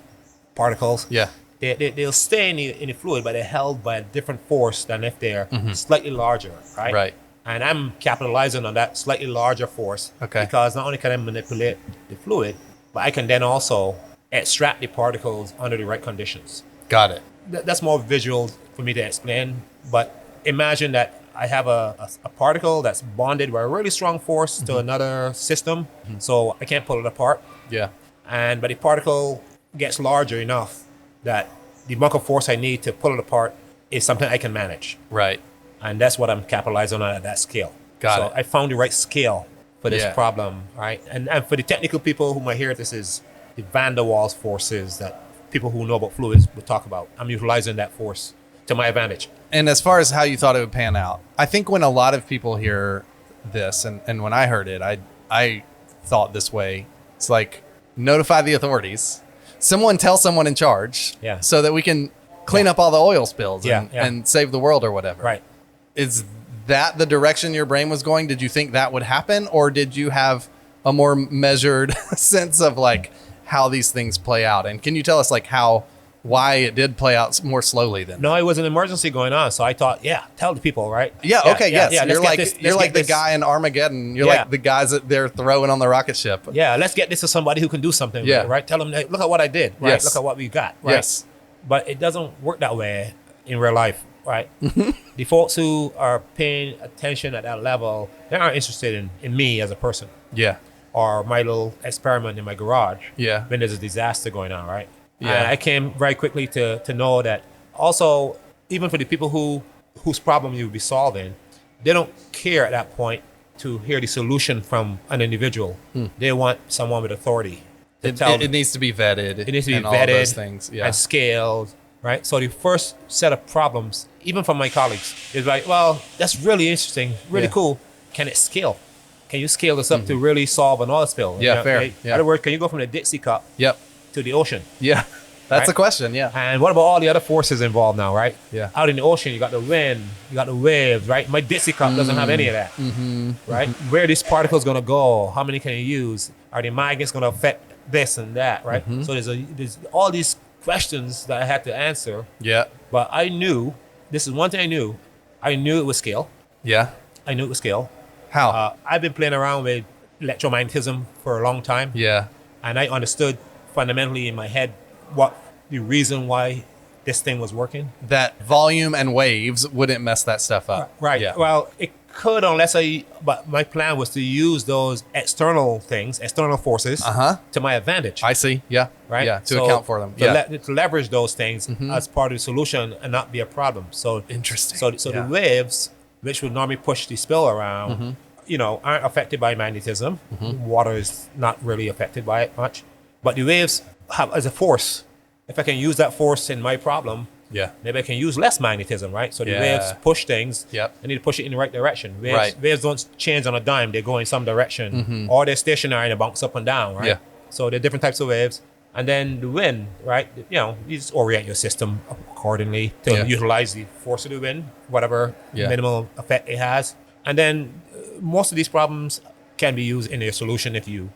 particles, Yeah. they'll stay in the fluid, but they're held by a different force than if they're slightly larger, right? Right. And I'm capitalizing on that slightly larger force. Okay. Because not only can I manipulate the fluid, but I can then also extract the particles under the right conditions. Got it. That's more visual for me to explain. But imagine that I have a particle that's bonded by a really strong force to another system, so I can't pull it apart. Yeah. But the particle gets larger enough that the amount of force I need to pull it apart is something I can manage. Right. And that's what I'm capitalizing on at that scale. Got so it. I found the right scale for this Yeah. problem, right? And for the technical people who might hear this is the van der Waals forces that people who know about fluids will talk about. I'm utilizing that force to my advantage. And as far as how you thought it would pan out, I think when a lot of people hear this, and when I heard it, I thought this way. It's like, notify the authorities. Someone tell someone in charge, Yeah. so that we can clean up all the oil spills Yeah, yeah. and save the world or whatever. Right. Is that the direction your brain was going? Did you think that would happen, or did you have a more measured sense of like how these things play out? And can you tell us like why it did play out more slowly than? No, it was an emergency going on, so I thought, tell the people, right? Yeah. Okay. Yes. let's You're get like this- you're let's like get the this- guy in Armageddon. You're Yeah. like the guys that they're throwing on the rocket ship. Yeah, let's get this to somebody who can do something Yeah. with it, right? Tell them, hey, look at what I did, right? Yes. Look at what we got, right? Yes. But it doesn't work that way in real life, right? The folks who are paying attention at that level, they aren't interested in me as a person Yeah. or my little experiment in my garage. Yeah. When there's a disaster going on, right? Yeah. And I came very quickly to know that also, even for the people whose problem you would be solving, they don't care at that point to hear the solution from an individual. They want someone with authority. to It, tell it them. needs to be vetted. It needs to be and all of those vetted things. Yeah. and scaled, right? So the first set of problems, even from my colleagues, is like, well, that's really interesting, really Yeah. cool. Can it scale? Can you scale this up to really solve an oil spill? Yeah, fair. In Yeah. other words, can you go from the Dixie cup Yep. to the ocean? Yeah. That's Right? a question. Yeah. And what about all the other forces involved now, right? Yeah. Out in the ocean, you got the wind, you got the waves, right? My Dixie cup doesn't have any of that, right? Where are these particles going to go? How many can you use? Are the magnets going to affect this and that, right? So there's all these questions that I had to answer. Yeah. But I knew, this is one thing I knew. I knew it was scale. Yeah. I knew it was scale. How? I've been playing around with electromagnetism for a long time. Yeah. And I understood fundamentally in my head what the reason why this thing was working. That volume and waves wouldn't mess that stuff up. Right. Yeah. Well, it could but my plan was to use those external things, external forces to my advantage. I see. Yeah. Right. Yeah. To account for them. To leverage those things as part of the solution and not be a problem. So Interesting. So the waves, which would normally push the spill around, aren't affected by magnetism. Water is not really affected by it much. But the waves have as a force. If I can use that force in my problem, maybe I can use less magnetism, right? So the waves push things. Yep. I need to push it in the right direction. Right. Waves don't change on a dime. They go in some direction. Or they're stationary and they bounce up and down, right? Yeah. So there are different types of waves. And then the wind, right? You just orient your system accordingly to utilize the force of the wind, whatever minimal effect it has. And then most of these problems can be used in your solution if you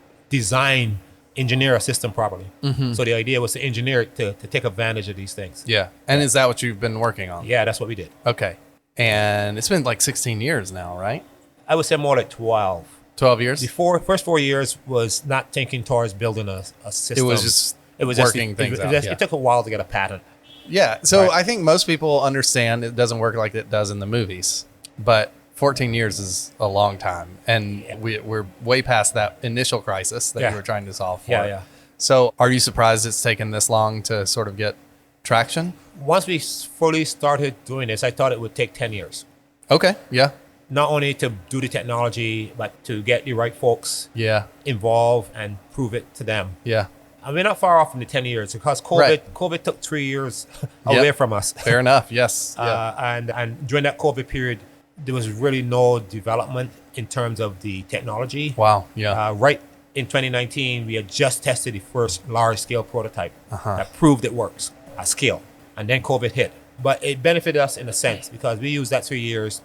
engineer a system properly. So the idea was to engineer it to take advantage of these things. Yeah. And is that what you've been working on? Yeah, that's what we did. Okay. And it's been like 16 years now, right? I would say more like 12. 12 years? The first 4 years was not thinking towards building a system. It was just working things out. It took a while to get a patent. Yeah. So Right. I think most people understand it doesn't work like it does in the movies, but 14 years is a long time. And we're way past that initial crisis that you were trying to solve for. Yeah. So are you surprised it's taken this long to sort of get traction? Once we fully started doing this, I thought it would take 10 years. Okay. Yeah. Not only to do the technology, but to get the right folks Yeah. involved and prove it to them. Yeah. And we're not far off from the 10 years because COVID took 3 years away from us. Fair enough. Yes. Yeah. And during that COVID period, there was really no development in terms of the technology. Wow. Yeah. Right in 2019, we had just tested the first large-scale prototype that proved it works at scale. And then COVID hit. But it benefited us in a sense because we used that 3 years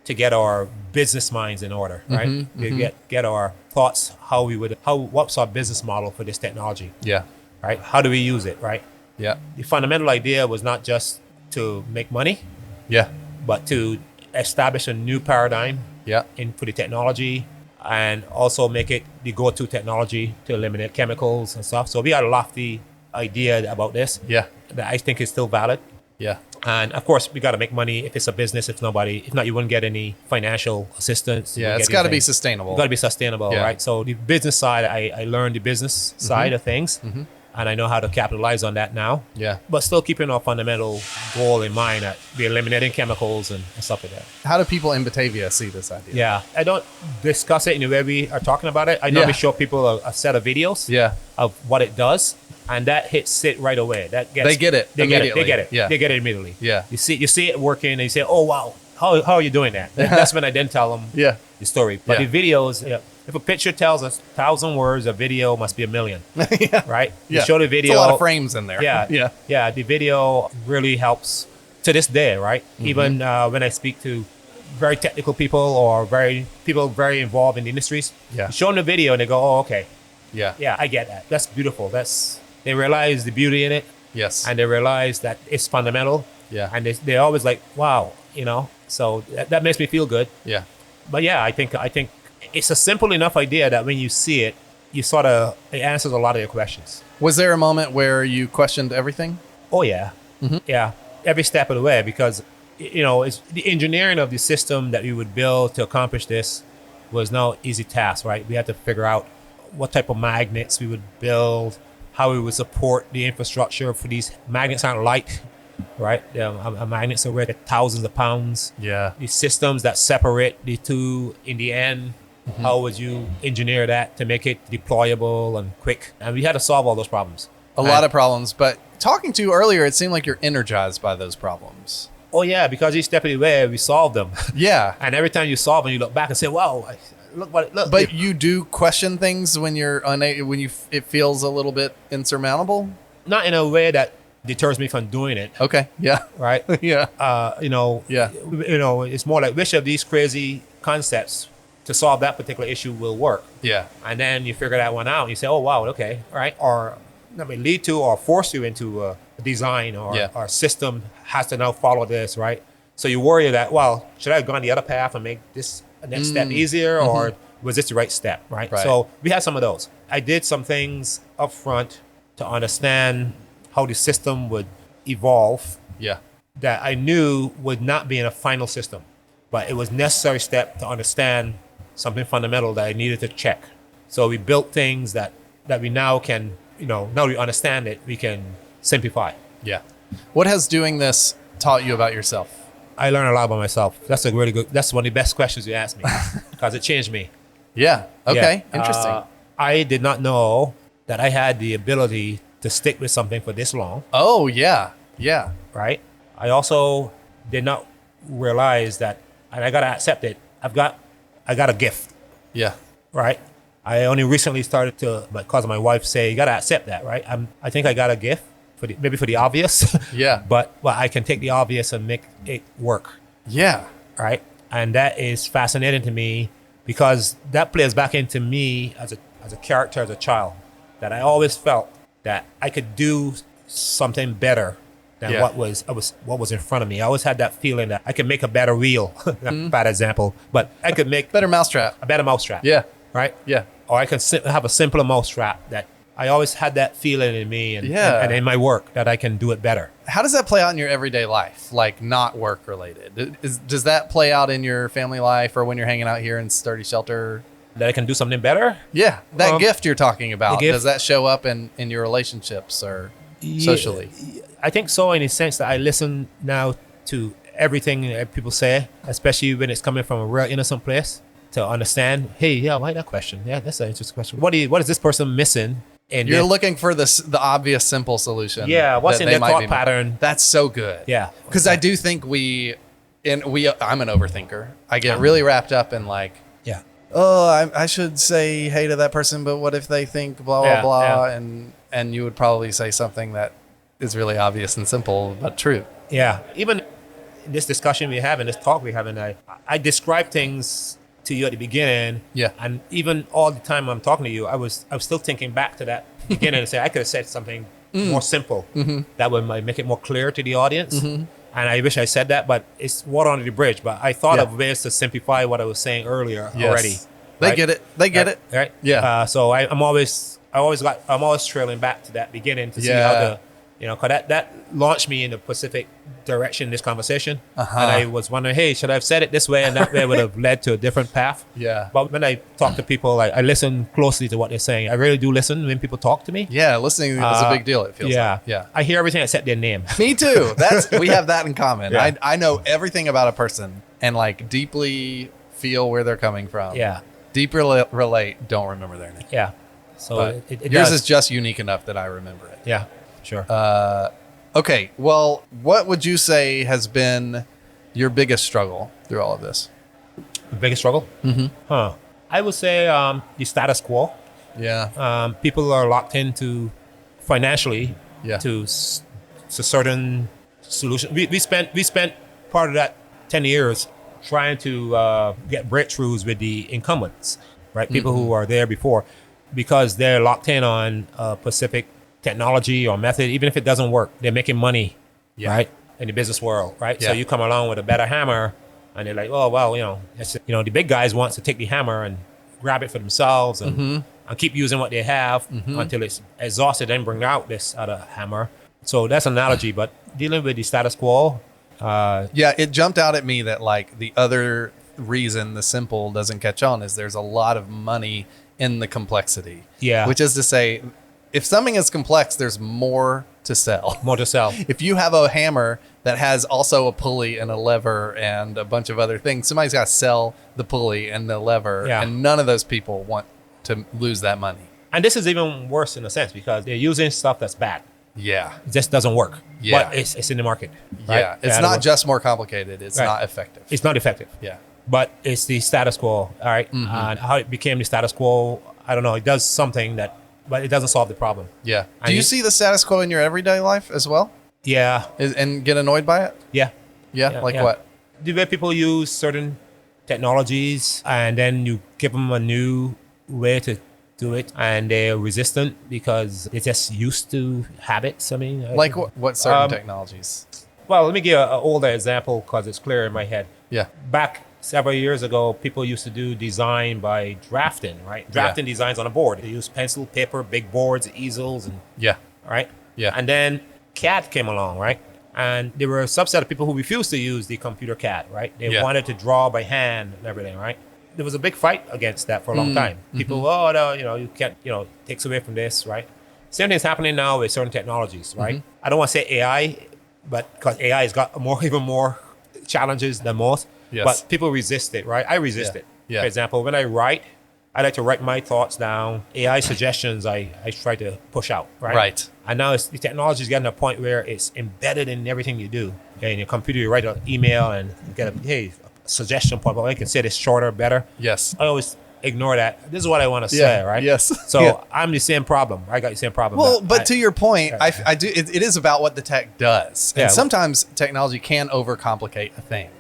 to get our business minds in order, right? Get our thoughts, what's our business model for this technology, Yeah. right? How do we use it, right? Yeah. The fundamental idea was not just to make money, Yeah. but to establish a new paradigm Yeah. for the technology and also make it the go-to technology to eliminate chemicals and stuff. So we had a lofty idea about this Yeah. that I think is still valid. Yeah. And of course, we got to make money if it's a business. If not, you wouldn't get any financial assistance. Yeah. It's got to be sustainable. Got to be sustainable, Yeah. right? So the business side, I learned the business side of things, and I know how to capitalize on that now. Yeah. But still keeping our fundamental goal in mind that we're eliminating chemicals and stuff like that. How do people in Batavia see this idea? Yeah, I don't discuss it in the way we are talking about it. I normally show people a set of videos Yeah. of what it does, and that hits it right away. They get it. They get it. They get it. Yeah. They get it immediately. Yeah. You see it working, and you say, "Oh wow, how are you doing that?" That's when I then tell them Yeah. the story. But Yeah. the videos, if a picture tells us 1,000 words, a video must be 1,000,000. Yeah. Right? Yeah. You show the video. It's a lot of frames in there. Yeah, Yeah. yeah. The video really helps to this day, right? Even when I speak to very technical people or people very involved in the industries, Yeah. you show them the video and they go, "Oh, okay, Yeah. yeah, I get that. That's beautiful. They realize the beauty in it, Yes. and they realize that it's fundamental. Yeah. And they're always like, wow, So that makes me feel good. Yeah. But yeah, I think it's a simple enough idea that when you see it, it answers a lot of your questions. Was there a moment where you questioned everything? Oh yeah, yeah, every step of the way, because it's the engineering of the system that we would build to accomplish this was no easy task, right? We had to figure out what type of magnets we would build, how we would support the infrastructure for these magnets aren't light, right? Magnets are weighed at thousands of pounds. Yeah. The systems that separate the two in the end, how would you engineer that to make it deployable and quick? And we had to solve all those problems. A lot of problems, but talking to you earlier, it seemed like you're energized by those problems. Oh yeah, because each step of the way we solved them. Yeah. And every time you solve them, you look back and say, "Wow, look." But you do question things when you're it feels a little bit insurmountable. Not in a way that deters me from doing it, Okay. Yeah. right? Yeah. Yeah. It's more like which of these crazy concepts to solve that particular issue will work, Yeah. and then you figure that one out. And you say, "Oh wow, okay, right?" Or lead to or force you into a design or our system has to now follow this, right? So you worry that, well, should I have gone the other path and make this next step easier, or was this the right step, right? Right. So we had some of those. I did some things up front to understand how the system would evolve Yeah. that I knew would not be in a final system, but it was necessary step to understand something fundamental that I needed to check. So we built things that we now can, now we understand it, we can simplify. Yeah. What has doing this taught you about yourself? I learned a lot about myself. That's one of the best questions you asked me because it changed me. Yeah. Okay. Yeah. Interesting. I did not know that I had the ability to stick with something for this long. Oh, yeah. Yeah. Right? I also did not realize that, and I gotta accept it. I got a gift, Yeah. right? I only recently started to, because of my wife, say you gotta accept that, right? I think I got a gift maybe for the obvious. Yeah. but I can take the obvious and make it work, Yeah. right? And that is fascinating to me because that plays back into me as a character, as a child, that I always felt that I could do something better than Yeah. what was in front of me. I always had that feeling that I could make a better wheel. Bad example, but I could make Better mousetrap. a better mousetrap. Yeah. Right. Yeah. Or I can have a simpler mousetrap. That I always had that feeling in me and in my work that I can do it better. How does that play out in your everyday life? Like not work related? Does that play out in your family life or when you're hanging out here in Sturdy Shelter? That I can do something better. Yeah. That gift you're talking about, gift- does that show up in your relationships or socially? I think so, in the sense that I listen now to everything that people say, especially when it's coming from a real innocent place, to understand, hey, yeah, why that question? Yeah, that's an interesting question. What is this person missing? And You're looking for the obvious, simple solution. Yeah, what's that in they their might thought be- pattern? That's so good. Yeah. Because I do think I'm an overthinker. I get really wrapped up in like, Yeah. oh, I should say hey to that person, but what if they think blah, blah, Yeah, blah? yeah. And you would probably say something that is really obvious and simple, but true. Yeah. Even in this discussion we have, in this talk we have, and I describe things to you at the beginning. Yeah. And even all the time I'm talking to you, I was still thinking back to that beginning and say I could have said something more simple that would make it more clear to the audience. And I wish I said that, but it's water under the bridge. But I thought of ways to simplify what I was saying earlier already. They right? get it. They get it. Right. Yeah. So I'm always trailing back to that beginning to see how the, cause that launched me in the specific direction in this conversation. And I was wondering, hey, should I have said it this way? And that way would have led to a different path. Yeah. But when I talk to people, I listen closely to what they're saying. I really do listen when people talk to me. Yeah. Listening is a big deal. It feels like. Yeah. I hear everything except their name. Me too. We have that in common. Yeah. I know everything about a person and like deeply feel where they're coming from. Yeah. Deeply relate. Don't remember their name. Yeah. So But it yours does. is just unique enough that I remember it. Yeah. Sure. Okay. Well, what would you say has been your biggest struggle through all of this? The biggest struggle? Huh. I would say the status quo. Yeah. People are locked into financially Yeah. to certain solution. We spent part of that 10 years trying to get breakthroughs with the incumbents, right? People who are there before, because they're locked in on a specific technology or method. Even if it doesn't work, they're making money, right? In the business world, right? So Yeah. you come along with a better hammer and they're like, oh, well, the big guys wants to take the hammer and grab it for themselves and keep using what they have until it's exhausted, then bring out this other hammer. So that's an analogy, but dealing with the status quo. Yeah. It jumped out at me that like the other reason the simple doesn't catch on is there's a lot of money in the complexity. Yeah. Which is to say, if something is complex, there's more to sell. More to sell. If you have a hammer that has also a pulley and a lever and a bunch of other things, somebody's got to sell the pulley and the lever, Yeah. and none of those people want to lose that money. And this is even worse in a sense because they're using stuff that's bad. Yeah. It just doesn't work. Yeah. But it's in the market. Right? Yeah. It's Yeah, not just more complicated. It's Right. not effective. It's not effective. Yeah. But it's the status quo. All right. And how it became the status quo, I don't know. It does something but it doesn't solve the problem. Yeah. And Do you you- see the status quo in your everyday life as well? Yeah. And get annoyed by it? Yeah. Yeah. Like yeah. what? The way people use certain technologies and then you give them a new way to do it and they're resistant because they're just used to habits. I mean, Like what certain technologies? well, let me give an older example because it's clear in my head. Yeah. Back several years ago, people used to do design by drafting, right? Drafting designs on a board. They use pencil, paper, big boards, easels, and Yeah. right? Yeah. And then CAD came along, right? And there were a subset of people who refused to use the computer CAD, right? They Yeah. wanted to draw by hand and everything, right? There was a big fight against that for a long time. People, oh, no, you can't, takes away from this, right? Same thing's happening now with certain technologies, right? I don't want to say AI, but because AI has got even more challenges than most. Yes. But people resist it, right? I resist Yeah. it. Yeah. For example, when I write, I like to write my thoughts down. AI suggestions, I try to push out, right? Right. And now the technology is getting to a point where it's embedded in everything you do. Okay, in your computer, you write an email and you get a suggestion point. Well, I can say this shorter, better. Yes. I always ignore that. This is what I want to say, right? Yes. So Yeah. I'm the same problem. I got the same problem. Well, but to your point, I do. It is about what the tech does, and Yeah. sometimes technology can overcomplicate a thing,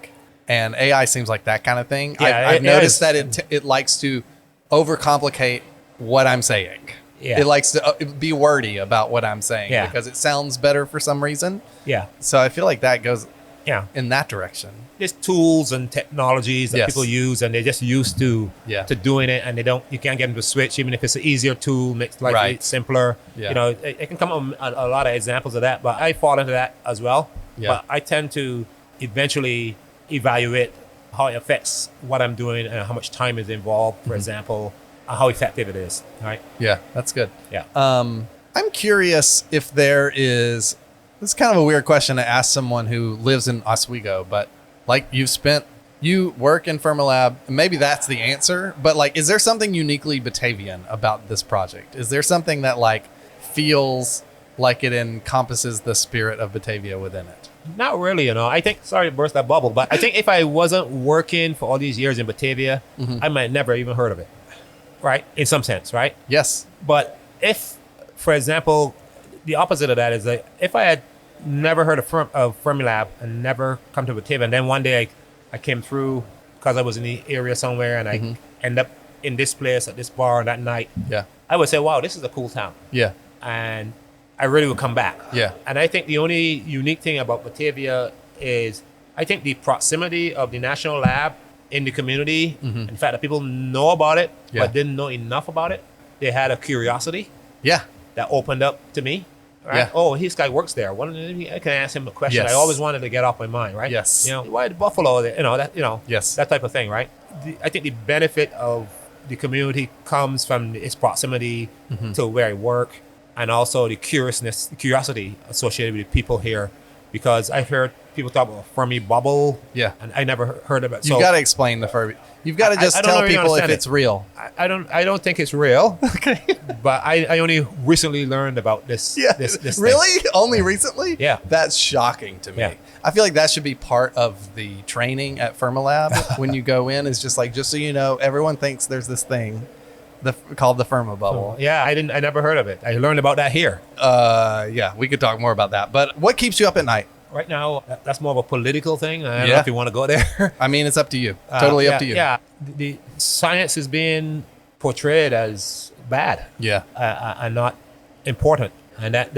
and AI seems like that kind of thing. Yeah, I've it noticed is. that it likes to overcomplicate what I'm saying. Yeah. It likes to be wordy about what I'm saying Yeah. because it sounds better for some reason. yeah, So I feel like that goes yeah. in that direction. There's tools and technologies that Yes. people use, and they're just used to Yeah. doing it, and you can't get them to switch, even if it's an easier tool, makes life Right. simpler. Yeah. It can come up a lot of examples of that, but I fall into that as well. Yeah. But I tend to eventually evaluate how it affects what I'm doing and how much time is involved, for example, and how effective it is. Right? Yeah, that's good. Yeah. I'm curious if there is. This is kind of a weird question to ask someone who lives in Oswego, but like you work in Fermilab, and maybe that's the answer. But like, is there something uniquely Batavian about this project? Is there something that like feels like it encompasses the spirit of Batavia within it? Not really, I think, sorry to burst that bubble, but I think if I wasn't working for all these years in Batavia, I might never even heard of it, right? In some sense, right? Yes. But if, for example, the opposite of that is that if I had never heard of Fermilab and never come to Batavia, and then one day I came through because I was in the area somewhere and I end up in this place at this bar that night, Yeah. I would say, wow, this is a cool town. Yeah. And I really would come back. Yeah. And I think the only unique thing about Batavia is I think the proximity of the national lab in the community, in fact, that people know about it, Yeah. but didn't know enough about it. They had a curiosity Yeah. that opened up to me. Right? Yeah. Oh, this guy works there. I can ask him a question. Yes. I always wanted to get off my mind, right? Yes. Why the buffalo? Yes. That type of thing, right? I think the benefit of the community comes from its proximity to where I work, and also the curiosity associated with the people here, because I've heard people talk about Fermi bubble. Yeah. And I never heard of it. You've got to explain the Fermi. You've got to just I don't tell know if you people if understand it's real. I don't think it's real. Okay. But I only recently learned about this. Yeah. This thing. Really? Only recently? Yeah. That's shocking to me. Yeah. I feel like that should be part of the training at Fermilab when you go in. Is just so you know, everyone thinks there's this thing called the Fermi bubble. Yeah, I never heard of it. I learned about that here. Yeah, we could talk more about that. But what keeps you up at night? Right now, that's more of a political thing. I don't know Yeah. if you want to go there. I mean, it's up to you. Totally up to you. Yeah, the science is being portrayed as bad Yeah. and not important, and that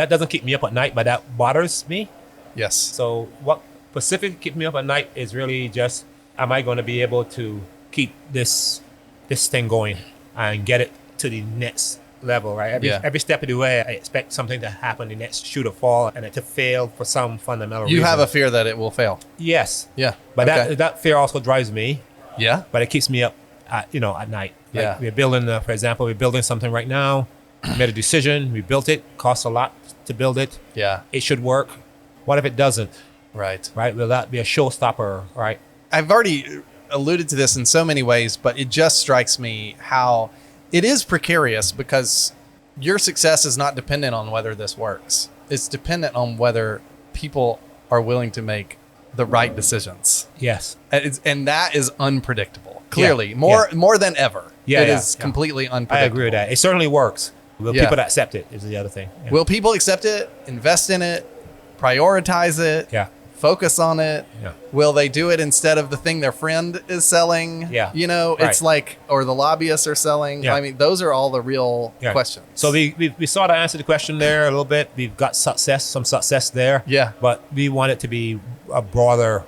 doesn't keep me up at night, but that bothers me. Yes. So what specifically keeps me up at night is really just, am I going to be able to keep this thing going and get it to the next level, right? Every step of the way, I expect something to happen, the next shoe to fall, and it to fail for some fundamental reason. You have a fear that it will fail. Yes. Yeah. But Okay. that fear also drives me, Yeah. but it keeps me up at night. Like, Yeah. we're building, for example, we're building something right now. We made a decision. We built it. Costs a lot to build it. Yeah. It should work. What if it doesn't? Right. Right? Will that be a showstopper? Right? I've already alluded to this in so many ways, but it just strikes me how it is precarious because your success is not dependent on whether this works. It's dependent on whether people are willing to make the right decisions. Yes. And that is unpredictable. Clearly, Yeah. more than ever. Yeah, It yeah, is yeah. completely unpredictable. I agree with that. It certainly works. Will Yeah. people accept it is the other thing. Yeah. Will people accept it, invest in it, prioritize it, Yeah. focus on it? Yeah. Will they do it instead of the thing their friend is selling? Yeah. It's Right. like, or the lobbyists are selling. Yeah. I mean, those are all the real Yeah. questions. So we sort of answered the question there a little bit. We've got some success there. Yeah. But we want it to be a broader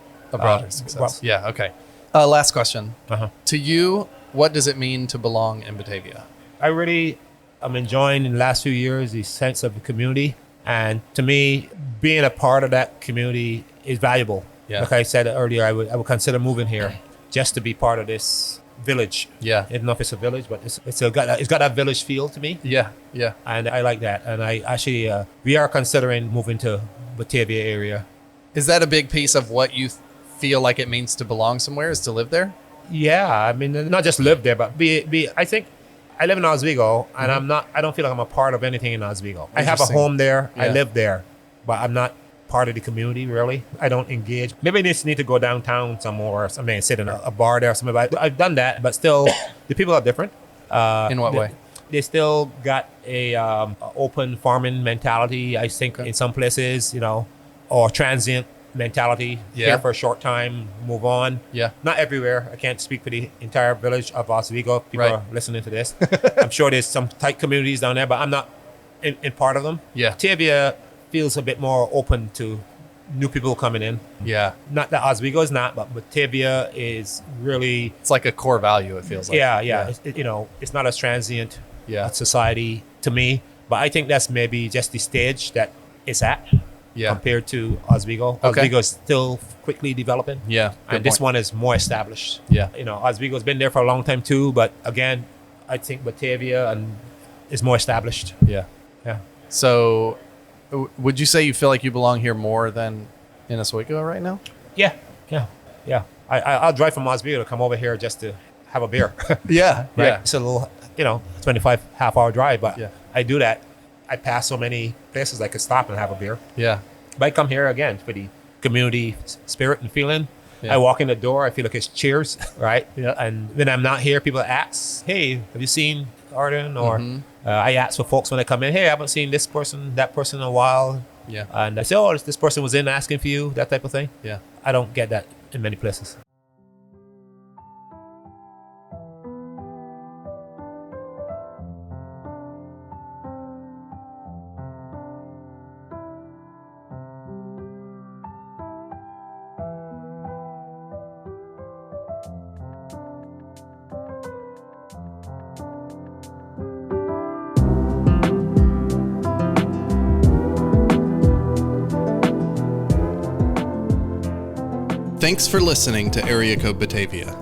success. Yeah. Okay. Last question. Uh-huh. To you, what does it mean to belong in Batavia? I really am enjoying in the last few years the sense of the community And to me, being a part of that community is valuable. Yeah. Like I said earlier, I would consider moving here just to be part of this village. Yeah. I don't know if it's a village, but it's got that village feel to me. Yeah. Yeah. And I like that. And I actually, we are considering moving to Batavia area. Is that a big piece of what you feel like it means to belong somewhere, is to live there? Yeah, I mean, not just live there, but be. I think I live in Oswego, and I don't feel like I'm a part of anything in Oswego. I have a Interesting. home there. I Yeah. live there, but I'm not part of the community, really. I don't engage. Maybe I just need to go downtown somewhere, sit in a bar there or something. But I've done that, but still, the people are different. In what way? They still got a open farming mentality, I think, in some places, or transient mentality. Yeah. Here for a short time, move on. Yeah. Not everywhere. I can't speak for the entire village of Oswego. People Right. are listening to this. I'm sure there's some tight communities down there, but I'm not in part of them. Yeah. Batavia feels a bit more open to new people coming in. Yeah. Not that Oswego is not, but Batavia is really, It's like a core value, it feels like. yeah. It's not as transient Yeah. society to me, but I think that's maybe just the stage that it's at. Yeah. Compared to Oswego. Okay. Oswego is still quickly developing. Yeah. And Good this point. one is more established. Yeah. Oswego's been there for a long time too, but again, I think Batavia is more established. Yeah. Yeah. So, would you say you feel like you belong here more than in Oswego right now? Yeah. I'll drive from Oswego to come over here just to have a beer. Yeah. Right? Yeah. It's a little, 25 half-hour drive, but Yeah. I do that. I pass so many places I could stop and have a beer. Yeah. But I come here again for the community spirit and feeling. Yeah. I walk in the door, I feel like it's cheers, right? Yeah. And when I'm not here, people ask, "Hey, have you seen Arden?" Or I ask for folks when I come in, "Hey, I haven't seen this person, that person in a while." Yeah. And I say, "Oh, this person was in asking for you," that type of thing. Yeah. I don't get that in many places. Thanks for listening to Area Code Batavia.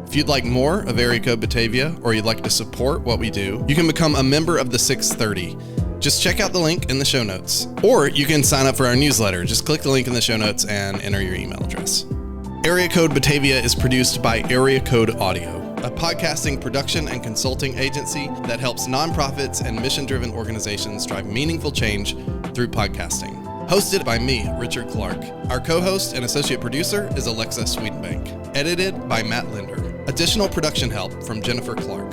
If you'd like more of Area Code Batavia, or you'd like to support what we do, you can become a member of the 630. Just check out the link in the show notes. Or you can sign up for our newsletter. Just click the link in the show notes and enter your email address. Area Code Batavia is produced by Area Code Audio, a podcasting production and consulting agency that helps nonprofits and mission-driven organizations drive meaningful change through podcasting. Hosted by me, Richard Clark. Our co-host and associate producer is Alexa Swedenbank. Edited by Matt Linder. Additional production help from Jennifer Clark.